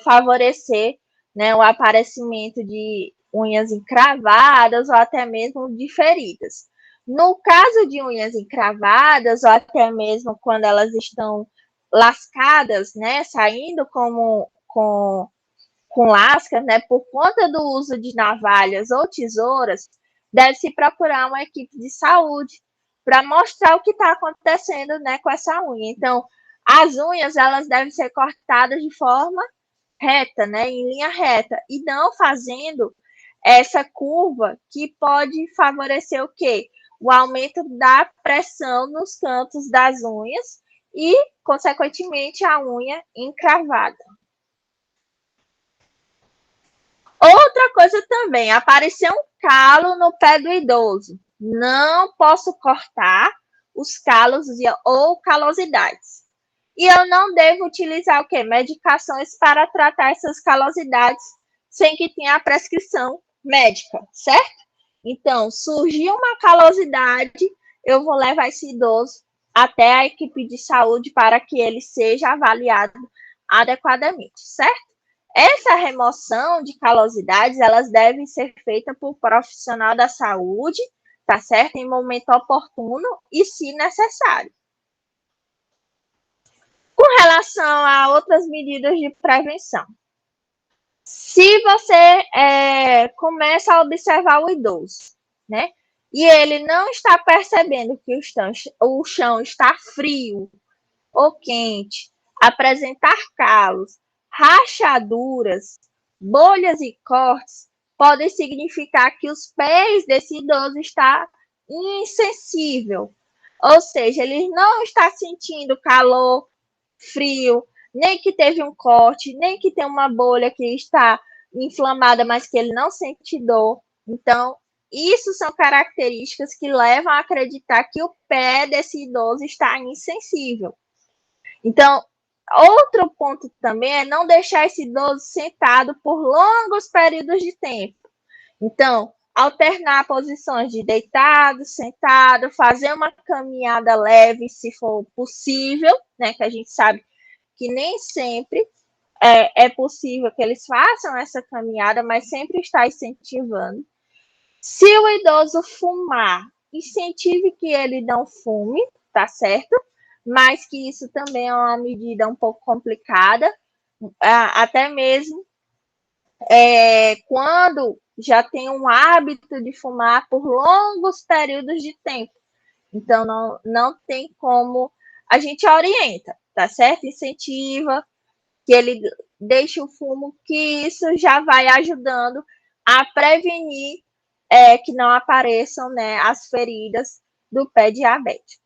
favorecer, né, o aparecimento de unhas encravadas ou até mesmo de feridas. No caso de unhas encravadas, ou até mesmo quando elas estão lascadas, né, saindo com lascas, né, por conta do uso de navalhas ou tesouras, deve-se procurar uma equipe de saúde para mostrar o que está acontecendo, né, com essa unha. Então, as unhas, elas devem ser cortadas de forma reta, né, em linha reta, e não fazendo essa curva que pode favorecer o quê? O aumento da pressão nos cantos das unhas e, consequentemente, a unha encravada. Outra coisa também, apareceu um calo no pé do idoso. Não posso cortar os calos ou calosidades. E eu não devo utilizar o quê? Medicações para tratar essas calosidades sem que tenha a prescrição médica, certo? Então, surgiu uma calosidade, eu vou levar esse idoso até a equipe de saúde para que ele seja avaliado adequadamente, certo? Essa remoção de calosidades, elas devem ser feitas por profissional da saúde, tá certo? Em momento oportuno e se necessário. Com relação a outras medidas de prevenção, se você começa a observar o idoso, né? E ele não está percebendo que o chão está frio ou quente, apresentar calos, rachaduras, bolhas e cortes, podem significar que os pés desse idoso está insensível. Ou seja, ele não está sentindo calor, frio, nem que teve um corte, nem que tem uma bolha que está inflamada, mas que ele não sente dor. Então, isso são características que levam a acreditar que o pé desse idoso está insensível. Então, outro ponto também é não deixar esse idoso sentado por longos períodos de tempo. Então, alternar posições de deitado, sentado, fazer uma caminhada leve, se for possível, né? Que a gente sabe que nem sempre é possível que eles façam essa caminhada, mas sempre está incentivando. Se o idoso fumar, incentive que ele não fume, tá certo? Mas que isso também é uma medida um pouco complicada, até mesmo quando já tem um hábito de fumar por longos períodos de tempo. Então, não tem como, a gente orienta, tá certo? Incentiva que ele deixe o fumo, que isso já vai ajudando a prevenir que não apareçam, né, as feridas do pé diabético.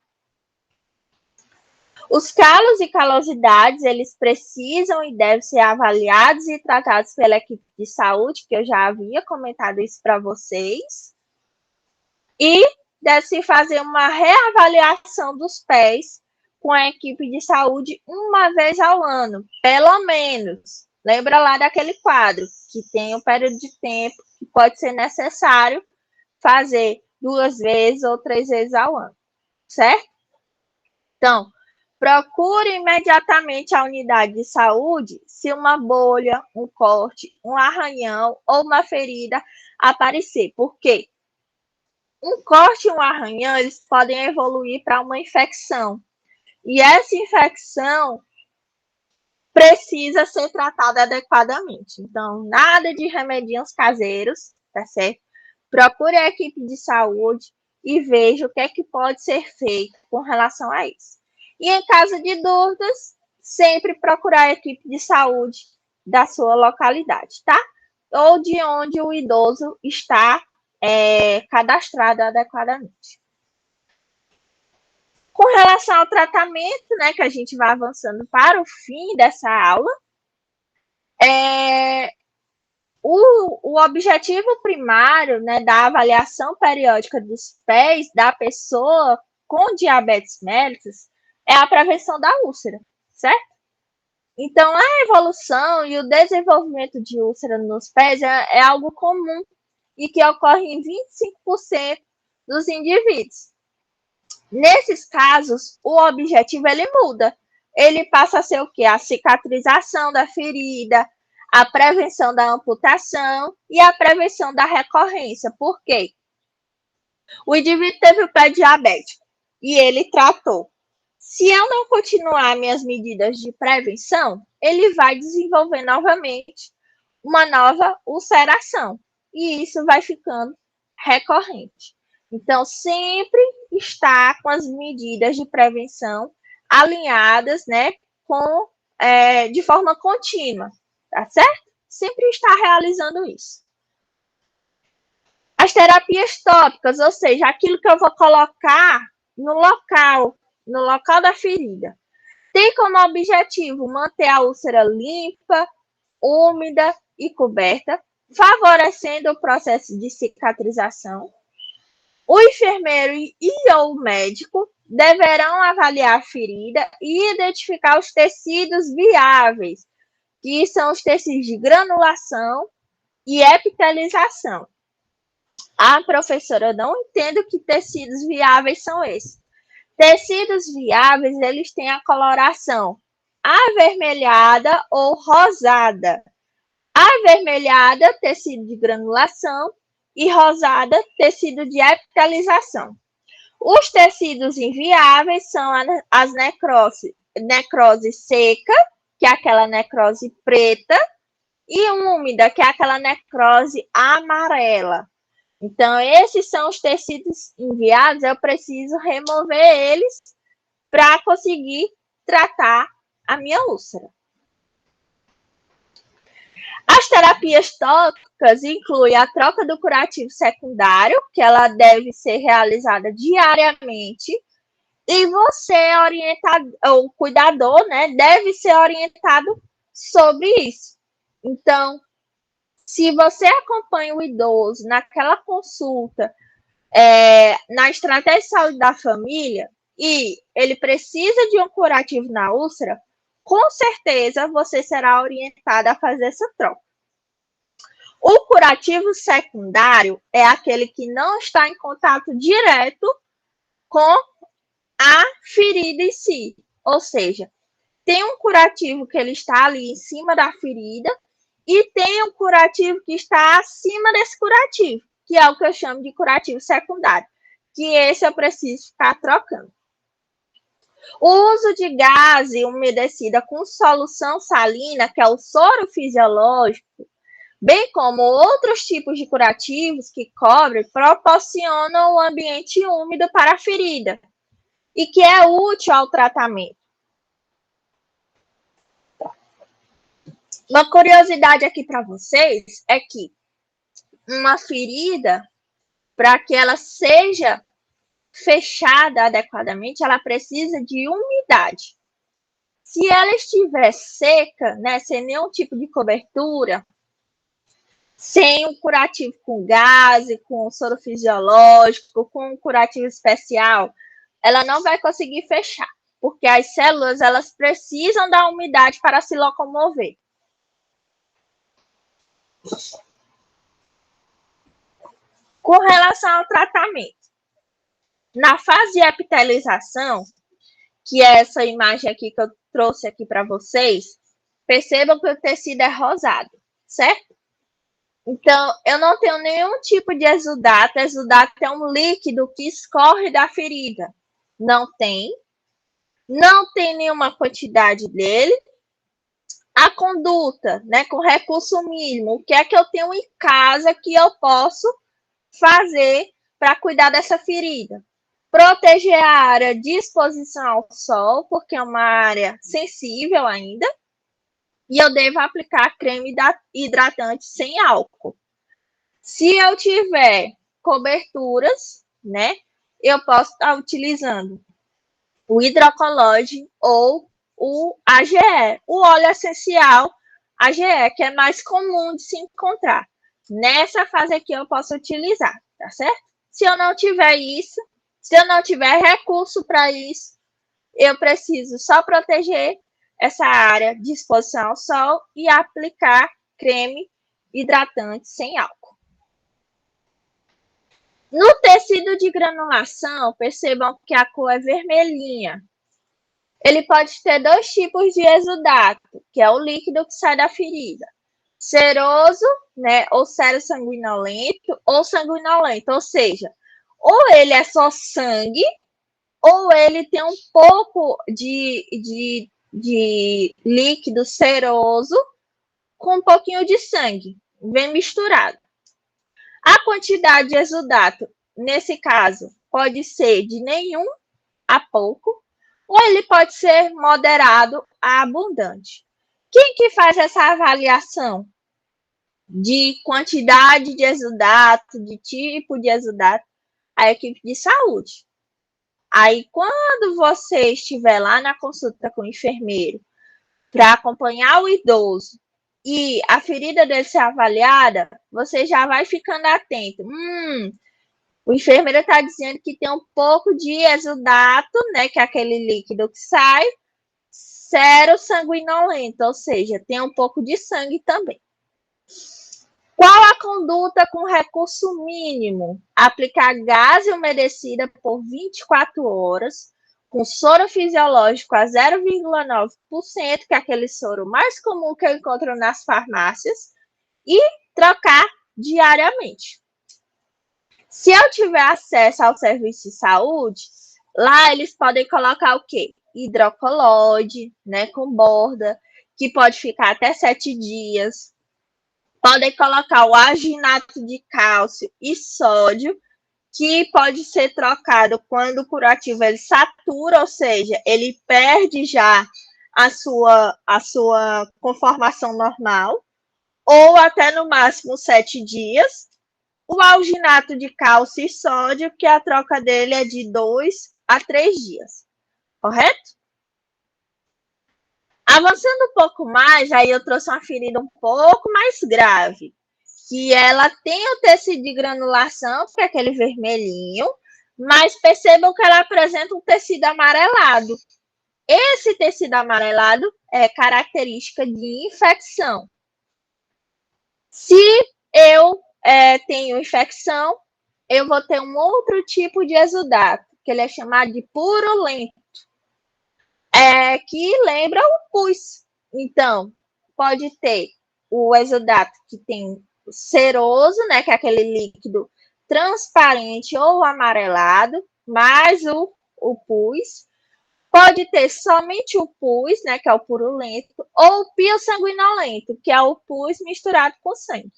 Os calos e calosidades, eles precisam e devem ser avaliados e tratados pela equipe de saúde, que eu já havia comentado isso para vocês. E deve-se fazer uma reavaliação dos pés com a equipe de saúde uma vez ao ano, pelo menos. Lembra lá daquele quadro, que tem um período de tempo que pode ser necessário fazer 2 vezes ou 3 vezes ao ano, certo? Então, procure imediatamente a unidade de saúde se uma bolha, um corte, um arranhão ou uma ferida aparecer. Por quê? Um corte e um arranhão, eles podem evoluir para uma infecção. E essa infecção precisa ser tratada adequadamente. Então, nada de remedinhos caseiros, tá certo? Procure a equipe de saúde e veja o que é que pode ser feito com relação a isso. E em caso de dúvidas, sempre procurar a equipe de saúde da sua localidade, tá? Ou de onde o idoso está cadastrado adequadamente. Com relação ao tratamento, né, que a gente vai avançando para o fim dessa aula, o objetivo primário, né, da avaliação periódica dos pés da pessoa com diabetes mellitus é a prevenção da úlcera, certo? Então, a evolução e o desenvolvimento de úlcera nos pés é algo comum e que ocorre em 25% dos indivíduos. Nesses casos, o objetivo ele muda. Ele passa a ser o quê? A cicatrização da ferida, a prevenção da amputação e a prevenção da recorrência. Por quê? O indivíduo teve o pé diabético e ele tratou. Se eu não continuar minhas medidas de prevenção, ele vai desenvolver novamente uma nova ulceração. E isso vai ficando recorrente. Então, sempre está com as medidas de prevenção alinhadas, né, de forma contínua, tá certo? Sempre está realizando isso. As terapias tópicas, ou seja, aquilo que eu vou colocar no local da ferida, tem como objetivo manter a úlcera limpa, úmida e coberta, favorecendo o processo de cicatrização. O enfermeiro e ou médico deverão avaliar a ferida e identificar os tecidos viáveis, que são os tecidos de granulação e epitelização. Ah, professora, eu não entendo que tecidos viáveis são esses. Tecidos viáveis, eles têm a coloração avermelhada ou rosada. Avermelhada, tecido de granulação, e rosada, tecido de epitelização. Os tecidos inviáveis são as necrose seca, que é aquela necrose preta, e úmida, que é aquela necrose amarela. Então, esses são os tecidos enviados, eu preciso remover eles para conseguir tratar a minha úlcera. As terapias tópicas incluem a troca do curativo secundário, que ela deve ser realizada diariamente, e você, orientado, o cuidador, né, deve ser orientado sobre isso. Então, se você acompanha o idoso naquela consulta, na estratégia de saúde da família, e ele precisa de um curativo na úlcera, com certeza você será orientado a fazer essa troca. O curativo secundário é aquele que não está em contato direto com a ferida em si. Ou seja, tem um curativo que ele está ali em cima da ferida e tem um curativo que está acima desse curativo, que é o que eu chamo de curativo secundário, que esse eu preciso ficar trocando. O uso de gás umedecida com solução salina, que é o soro fisiológico, bem como outros tipos de curativos que cobrem, proporcionam um ambiente úmido para a ferida e que é útil ao tratamento. Uma curiosidade aqui para vocês é que uma ferida, para que ela seja fechada adequadamente, ela precisa de umidade. Se ela estiver seca, né, sem nenhum tipo de cobertura, sem um curativo com gás, com soro fisiológico, com um curativo especial, ela não vai conseguir fechar, porque as células elas precisam da umidade para se locomover. Com relação ao tratamento, na fase de epitelização, que é essa imagem aqui que eu trouxe aqui para vocês, percebam que o tecido é rosado, certo? Então, eu não tenho nenhum tipo de exudato. Exudato é um líquido que escorre da ferida. Não tem nenhuma quantidade dele. A conduta, né, com recurso mínimo, o que é que eu tenho em casa que eu posso fazer para cuidar dessa ferida? Proteger a área de exposição ao sol, porque é uma área sensível ainda, e eu devo aplicar creme hidratante sem álcool. Se eu tiver coberturas, né, eu posso estar utilizando o hidrocolode ou o AGE, o óleo essencial AGE, que é mais comum de se encontrar. Nessa fase aqui eu posso utilizar, tá certo? Se eu não tiver isso, se eu não tiver recurso para isso, eu preciso só proteger essa área de exposição ao sol e aplicar creme hidratante sem álcool. No tecido de granulação, percebam que a cor é vermelhinha. Ele pode ter dois tipos de exudato, que é o líquido que sai da ferida. Seroso, né, ou sero sanguinolento, ou sanguinolento, ou seja, ou ele é só sangue, ou ele tem um pouco de líquido seroso com um pouquinho de sangue, bem misturado. A quantidade de exudato nesse caso, pode ser de nenhum a pouco, ou ele pode ser moderado a abundante. Quem que faz essa avaliação de quantidade de exudato, de tipo de exudato? A equipe de saúde. Aí, quando você estiver lá na consulta com o enfermeiro para acompanhar o idoso e a ferida dele ser avaliada, você já vai ficando atento. O enfermeiro está dizendo que tem um pouco de exudato, né, que é aquele líquido que sai, serossanguinolento, ou seja, tem um pouco de sangue também. Qual a conduta com recurso mínimo? Aplicar gase umedecida por 24 horas, com soro fisiológico a 0,9%, que é aquele soro mais comum que eu encontro nas farmácias, e trocar diariamente. Se eu tiver acesso ao serviço de saúde, lá eles podem colocar o quê? Hidrocoloide, né, com borda, que pode ficar até 7 dias. Podem colocar o alginato de cálcio e sódio, que pode ser trocado quando o curativo ele satura, ou seja, ele perde já a sua conformação normal, ou até no máximo 7 dias. O alginato de cálcio e sódio, que a troca dele é de 2 a 3 dias, correto? Avançando um pouco mais, aí eu trouxe uma ferida um pouco mais grave, que ela tem o tecido de granulação, que é aquele vermelhinho, mas percebam que ela apresenta um tecido amarelado. Esse tecido amarelado é característica de infecção. Se eu tenho infecção, eu vou ter um outro tipo de exudato, que ele é chamado de purulento, que lembra o pus. Então, pode ter o exudato que tem seroso, né, que é aquele líquido transparente ou amarelado, mais o pus. Pode ter somente o pus, né, que é o purulento, ou o piosanguinolento, que é o pus misturado com sangue.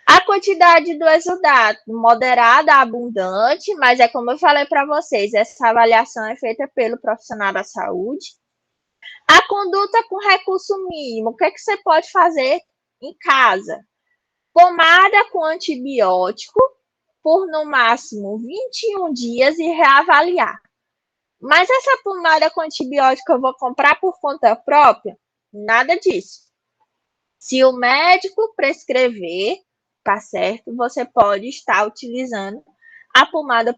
A quantidade do exudato, moderada a abundante, mas é como eu falei para vocês, essa avaliação é feita pelo profissional da saúde. A conduta com recurso mínimo, o que, que você pode fazer em casa? Pomada com antibiótico por no máximo 21 dias e reavaliar. Mas essa pomada com antibiótico eu vou comprar por conta própria? Nada disso. Se o médico prescrever, tá certo? Você pode estar utilizando a pomada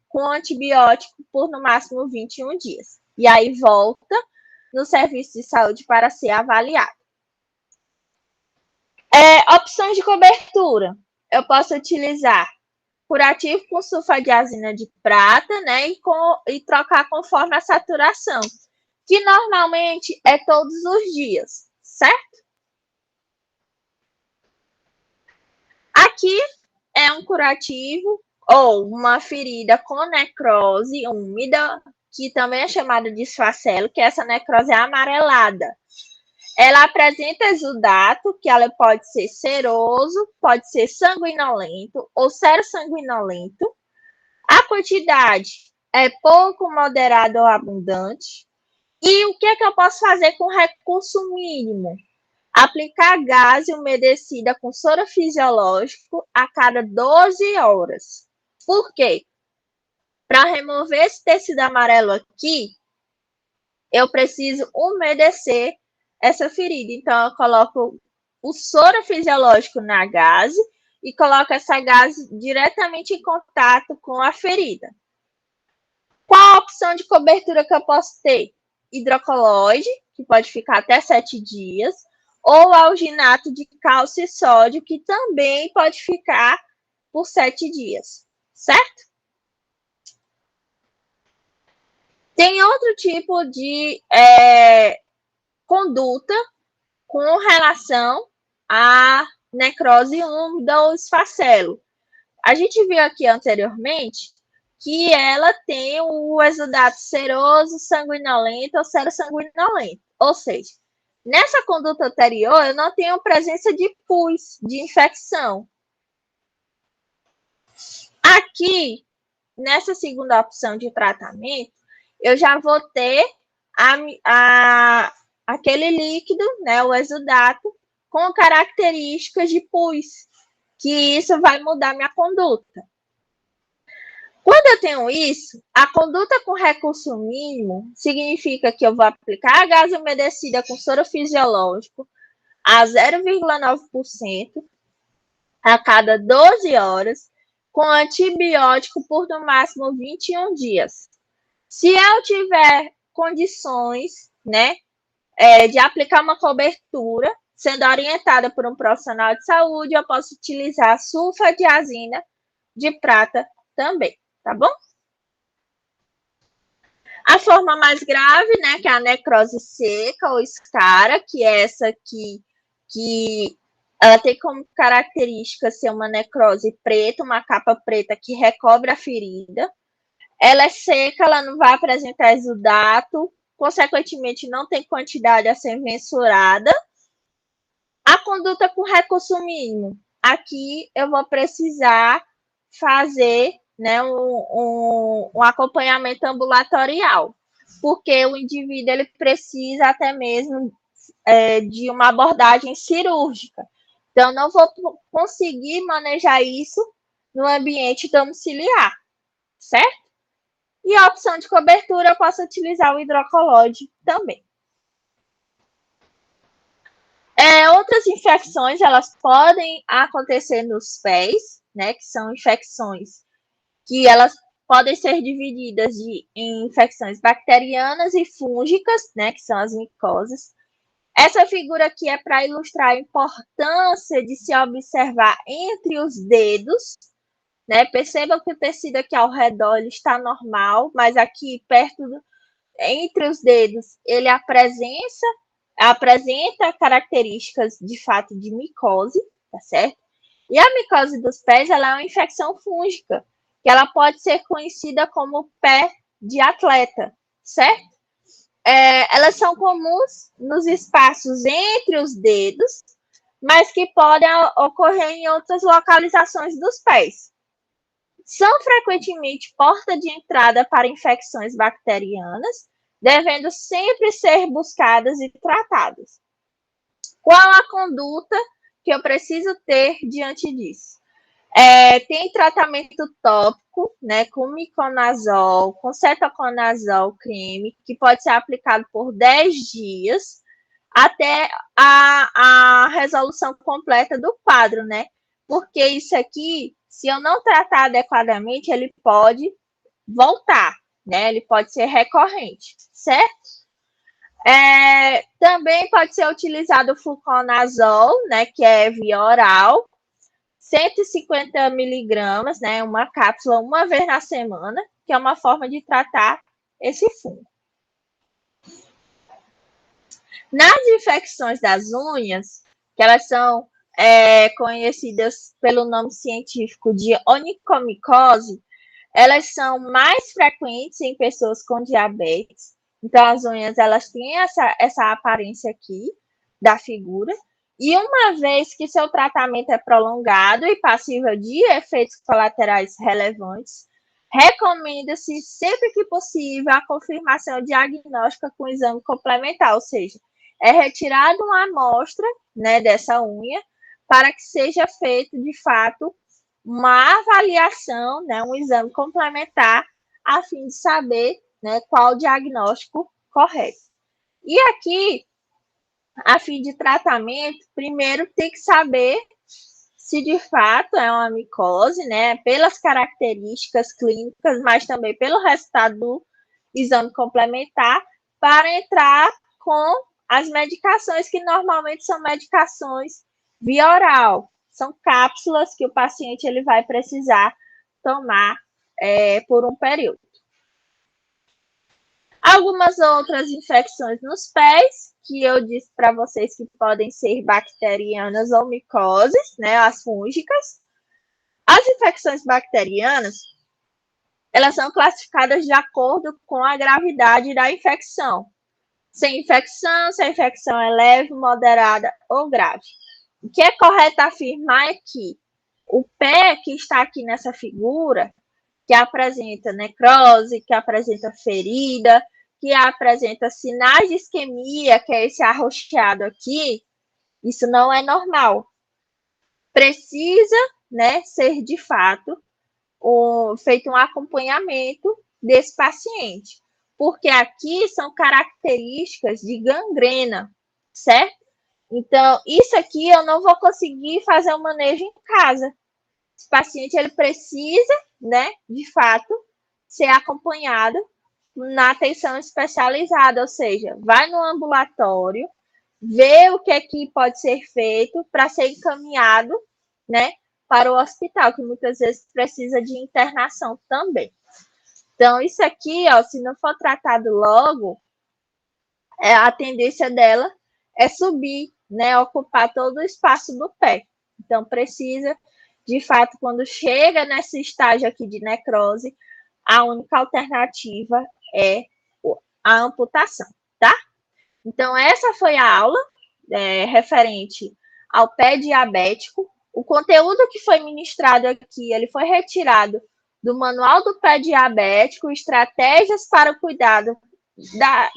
com antibiótico por no máximo 21 dias. E aí volta no serviço de saúde para ser avaliado. Opções de cobertura. Eu posso utilizar curativo com sulfadiazina de prata, né? E trocar conforme a saturação, que normalmente é todos os dias, certo? Aqui é um curativo ou uma ferida com necrose úmida, que também é chamada de esfacelo, que essa necrose é amarelada. Ela apresenta exudato, que ela pode ser seroso, pode ser sanguinolento ou serossanguinolento. A quantidade é pouco, moderada ou abundante. E o que é que eu posso fazer com recurso mínimo? Aplicar gás umedecida com soro fisiológico a cada 12 horas. Por quê? Para remover esse tecido amarelo aqui, eu preciso umedecer essa ferida. Então, eu coloco o soro fisiológico na gase e coloco essa gase diretamente em contato com a ferida. Qual a opção de cobertura que eu posso ter? Hidrocoloide, que pode ficar até 7 dias, ou alginato de cálcio e sódio, que também pode ficar por 7 dias, certo? Tem outro tipo de conduta com relação à necrose úmida ou esfacelo. A gente viu aqui anteriormente que ela tem o exudato seroso, sanguinolento ou serossanguinolento. Ou seja, nessa conduta anterior, eu não tenho presença de pus, de infecção. Aqui, nessa segunda opção de tratamento, eu já vou ter aquele líquido, né, o exudato, com características de pus, que isso vai mudar minha conduta. Quando eu tenho isso, a conduta com recurso mínimo significa que eu vou aplicar a gás umedecida com soro fisiológico a 0,9% a cada 12 horas, com antibiótico por no máximo 21 dias. Se eu tiver condições, né, de aplicar uma cobertura, sendo orientada por um profissional de saúde, eu posso utilizar sulfadiazina de prata também, tá bom? A forma mais grave, né, que é a necrose seca ou escara, que é essa aqui, que ela tem como característica ser uma necrose preta, uma capa preta que recobre a ferida. Ela é seca, ela não vai apresentar exudato, consequentemente não tem quantidade a ser mensurada. A conduta com recurso mínimo. Aqui eu vou precisar fazer, né, um acompanhamento ambulatorial, porque o indivíduo ele precisa até mesmo de uma abordagem cirúrgica. Então, não vou conseguir manejar isso no ambiente domiciliar, certo? E a opção de cobertura, eu posso utilizar o hidrocolóide também. Outras infecções, elas podem acontecer nos pés, né, que são infecções que elas podem ser divididas em infecções bacterianas e fúngicas, né, que são as micoses. Essa figura aqui é para ilustrar a importância de se observar entre os dedos, né? Perceba que o tecido aqui ao redor ele está normal, mas aqui perto, entre os dedos, ele apresenta características de fato de micose, tá certo? E a micose dos pés, ela é uma infecção fúngica, que ela pode ser conhecida como pé de atleta, certo? Elas são comuns nos espaços entre os dedos, mas que podem ocorrer em outras localizações dos pés. São frequentemente porta de entrada para infecções bacterianas, devendo sempre ser buscadas e tratadas. Qual a conduta que eu preciso ter diante disso? Tem tratamento tópico, né, com miconazol, com cetoconazol creme, que pode ser aplicado por 10 dias até a resolução completa do quadro, né? Porque isso aqui, se eu não tratar adequadamente, ele pode voltar, né? Ele pode ser recorrente, certo? Também pode ser utilizado o fluconazol, né, que é via oral, 150 miligramas, né, uma cápsula uma vez na semana, que é uma forma de tratar esse fungo. Nas infecções das unhas, que elas são conhecidas pelo nome científico de onicomicose, elas são mais frequentes em pessoas com diabetes. Então, as unhas, elas têm essa aparência aqui da figura. E uma vez que seu tratamento é prolongado e passível de efeitos colaterais relevantes, recomenda-se, sempre que possível, a confirmação diagnóstica com exame complementar, ou seja, é retirada uma amostra, né, dessa unha para que seja feito, de fato, uma avaliação, né, um exame complementar, a fim de saber, né, qual o diagnóstico correto. E aqui, a fim de tratamento, primeiro tem que saber se de fato é uma micose, né, pelas características clínicas, mas também pelo resultado do exame complementar, para entrar com as medicações que normalmente são medicações via oral. São cápsulas que o paciente ele vai precisar tomar por um período. Algumas outras infecções nos pés, que eu disse para vocês que podem ser bacterianas ou micoses, né, as fúngicas. As infecções bacterianas, elas são classificadas de acordo com a gravidade da infecção. Sem infecção, se a infecção é leve, moderada ou grave. O que é correto afirmar é que O pé que está aqui nessa figura, que apresenta necrose, que apresenta ferida, que apresenta sinais de isquemia, que é esse arroxeado aqui, isso não é normal. Precisa, ser de fato feito um acompanhamento desse paciente, porque aqui são características de gangrena, certo? Então, isso aqui eu não vou conseguir fazer o manejo em casa. Esse paciente ele precisa, de fato, ser acompanhado na atenção especializada, ou seja, vai no ambulatório, vê o que é que pode ser feito para ser encaminhado, para o hospital, que muitas vezes precisa de internação também. Então, isso aqui, ó, se não for tratado logo, a tendência dela é subir, ocupar todo o espaço do pé. Então, precisa, de fato, quando chega nesse estágio aqui de necrose, a única alternativa é a amputação, tá? Então, essa foi a aula referente ao pé diabético. O conteúdo que foi ministrado aqui, ele foi retirado do Manual do Pé Diabético, Estratégias para o Cuidado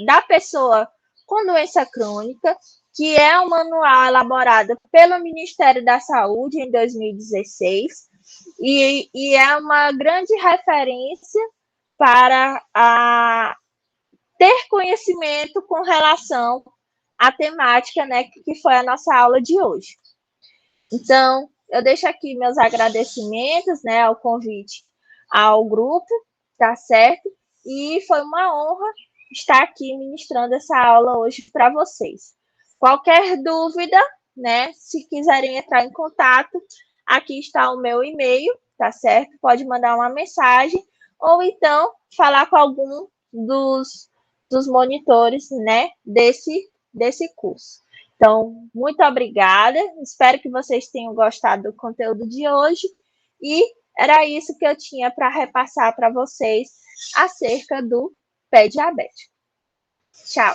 da Pessoa com Doença Crônica, que é um manual elaborado pelo Ministério da Saúde em 2016, e é uma grande referência para ter conhecimento com relação à temática, que foi a nossa aula de hoje. Então, eu deixo aqui meus agradecimentos, ao convite ao grupo, tá certo? E foi uma honra estar aqui ministrando essa aula hoje para vocês. Qualquer dúvida, se quiserem entrar em contato, aqui está o meu e-mail, tá certo? Pode mandar uma mensagem ou então falar com algum dos monitores, desse curso. Então, muito obrigada. Espero que vocês tenham gostado do conteúdo de hoje. E era isso que eu tinha para repassar para vocês acerca do pé diabético. Tchau.